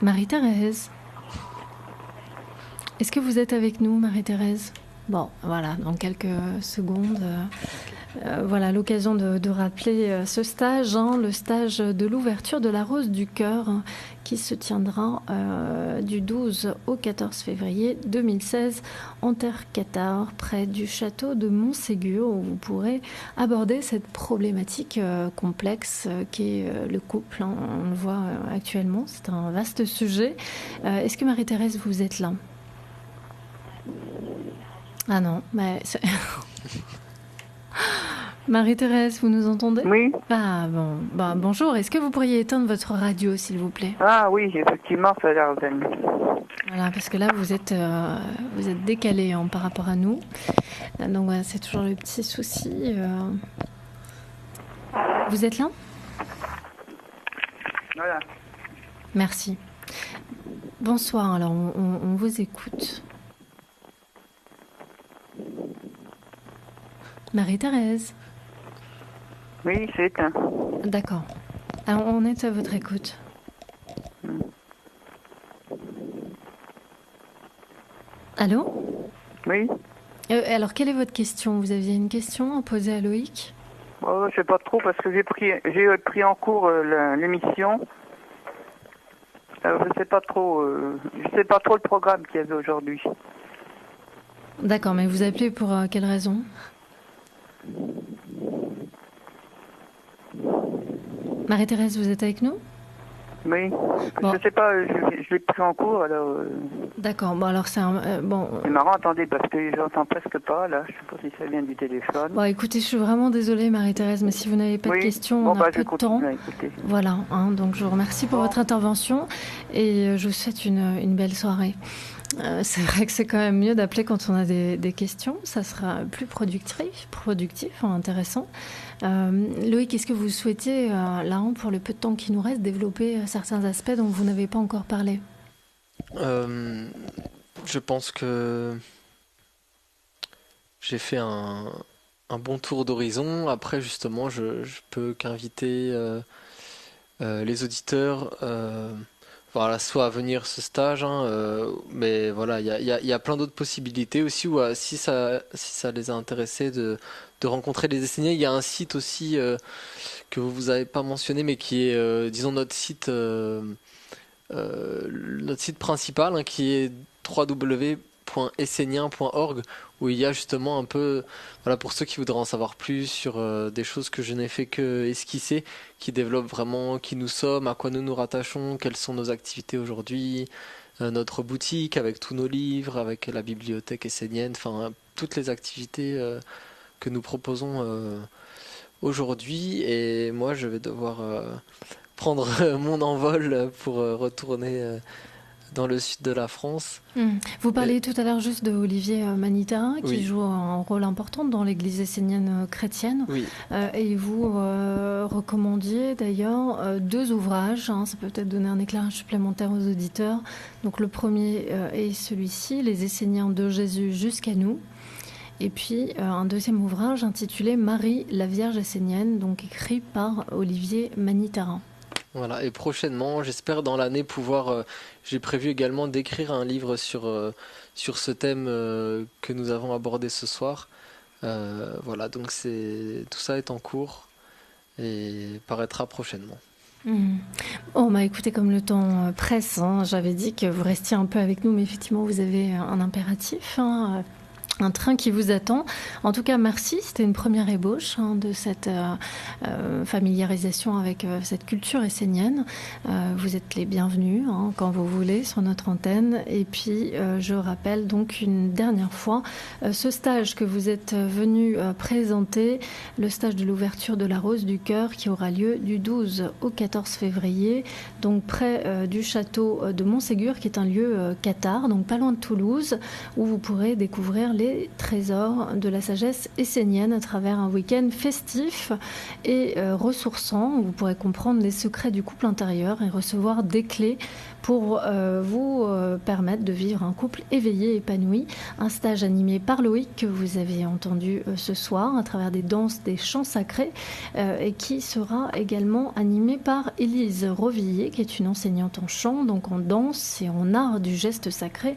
Marie-Thérèse, est-ce que vous êtes avec nous, Marie-Thérèse? Bon, voilà, dans quelques secondes, voilà l'occasion de rappeler ce stage, le stage de l'ouverture de la Rose du Cœur, qui se tiendra du 12 au 14 février 2016 en terre cathare, près du château de Montségur, où vous pourrez aborder cette problématique complexe qui est le couple. On le voit actuellement, c'est un vaste sujet. Est-ce que Marie-Thérèse, vous êtes là? Ah non, mais Marie-Thérèse, vous nous entendez? Oui. Ah bon, bonjour. Est-ce que vous pourriez éteindre votre radio, s'il vous plaît? Ah oui, effectivement, ça a l'air de... Voilà, parce que là, vous êtes décalé par rapport à nous. Donc voilà, c'est toujours le petit souci. Vous êtes là? Voilà. Merci. Bonsoir, alors on vous écoute. Marie-Thérèse. Oui, c'est éteint. D'accord. Alors, on est à votre écoute. Allô? Oui. Alors, quelle est votre question? Vous aviez une question à poser à Loïc? Oh, je sais pas trop parce que j'ai pris en cours l'émission. Je sais pas trop le programme qu'il y avait aujourd'hui. D'accord, mais vous appelez pour quelle raison? Marie-Thérèse, vous êtes avec nous? Oui. Bon. Je sais pas, je l'ai pris en cours alors. D'accord, bon alors c'est bon. C'est marrant, attendez, parce que j'entends presque pas là. Je sais pas si ça vient du téléphone. Bon, écoutez, je suis vraiment désolée, Marie-Thérèse, mais si vous n'avez pas de questions, bon, on a peu de temps. Voilà, donc je vous remercie pour votre intervention et je vous souhaite une belle soirée. C'est vrai que c'est quand même mieux d'appeler quand on a des questions, ça sera plus productif, intéressant. Loïc, est-ce que vous souhaitez, là, pour le peu de temps qui nous reste, développer certains aspects dont vous n'avez pas encore parlé? Je pense que j'ai fait un bon tour d'horizon. Après, justement, je peux qu'inviter les auditeurs voilà, soit à venir ce stage, mais voilà, il y a plein d'autres possibilités aussi, ou si ça les a intéressés de rencontrer les Esséniens. Il y a un site aussi que vous avez pas mentionné, mais qui est, disons, notre site principal, qui est www.essénien.org, où il y a justement un peu, voilà, pour ceux qui voudraient en savoir plus sur des choses que je n'ai fait que esquisser, qui développent vraiment qui nous sommes, à quoi nous nous rattachons, quelles sont nos activités aujourd'hui, notre boutique avec tous nos livres, avec la bibliothèque essénienne, enfin toutes les activités que nous proposons aujourd'hui. Et moi, je vais devoir prendre mon envol pour retourner dans le sud de la France. Vous parliez tout à l'heure juste de Olivier Manitara, qui Oui. joue un rôle important dans l'église essénienne chrétienne. Oui. Et vous recommandiez d'ailleurs 2 ouvrages, ça peut peut-être donner un éclairage supplémentaire aux auditeurs. Donc le premier est celui-ci, Les Esséniens de Jésus jusqu'à nous. Et puis un deuxième ouvrage intitulé Marie, la Vierge essénienne, donc écrit par Olivier Manitara. Voilà, et prochainement, j'espère dans l'année pouvoir... j'ai prévu également d'écrire un livre sur ce thème que nous avons abordé ce soir. Voilà, donc tout ça est en cours et paraîtra prochainement. Oh, écoutez, comme le temps presse, j'avais dit que vous restiez un peu avec nous, mais effectivement, vous avez un impératif, un train qui vous attend. En tout cas, merci. C'était une première ébauche de cette familiarisation avec cette culture essénienne. Vous êtes les bienvenus quand vous voulez sur notre antenne. Et puis, je rappelle donc une dernière fois ce stage que vous êtes venu présenter, le stage de l'ouverture de la Rose du Cœur, qui aura lieu du 12 au 14 février, donc près du château de Montségur, qui est un lieu cathare, donc pas loin de Toulouse, où vous pourrez découvrir les des trésors de la sagesse essénienne à travers un week-end festif et ressourçant où vous pourrez comprendre les secrets du couple intérieur et recevoir des clés pour vous permettre de vivre un couple éveillé, épanoui. Un stage animé par Loïc que vous avez entendu ce soir à travers des danses, des chants sacrés et qui sera également animé par Élise Rovillier qui est une enseignante en chant, donc en danse et en art du geste sacré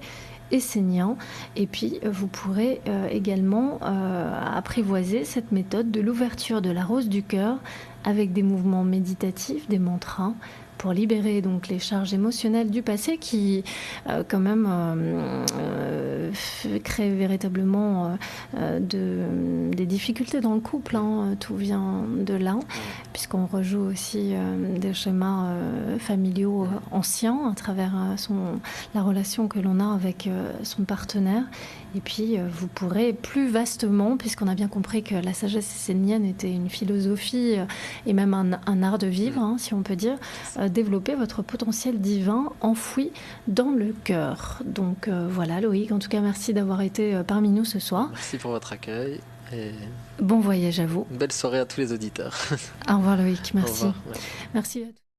essénien. Et puis vous pourrez également apprivoiser cette méthode de l'ouverture de la rose du cœur avec des mouvements méditatifs, des mantras, pour libérer donc les charges émotionnelles du passé qui quand même créent véritablement des difficultés dans le couple. Tout vient de là, puisqu'on rejoue aussi des schémas familiaux anciens à travers la relation que l'on a avec son partenaire. Et puis, vous pourrez plus vastement, puisqu'on a bien compris que la sagesse essénienne était une philosophie et même un art de vivre, si on peut dire, développer votre potentiel divin enfoui dans le cœur. Donc voilà, Loïc, en tout cas, merci d'avoir été parmi nous ce soir. Merci pour votre accueil. Et bon voyage à vous. Une belle soirée à tous les auditeurs. Au revoir, Loïc. Merci. Au revoir, ouais. Merci à tous.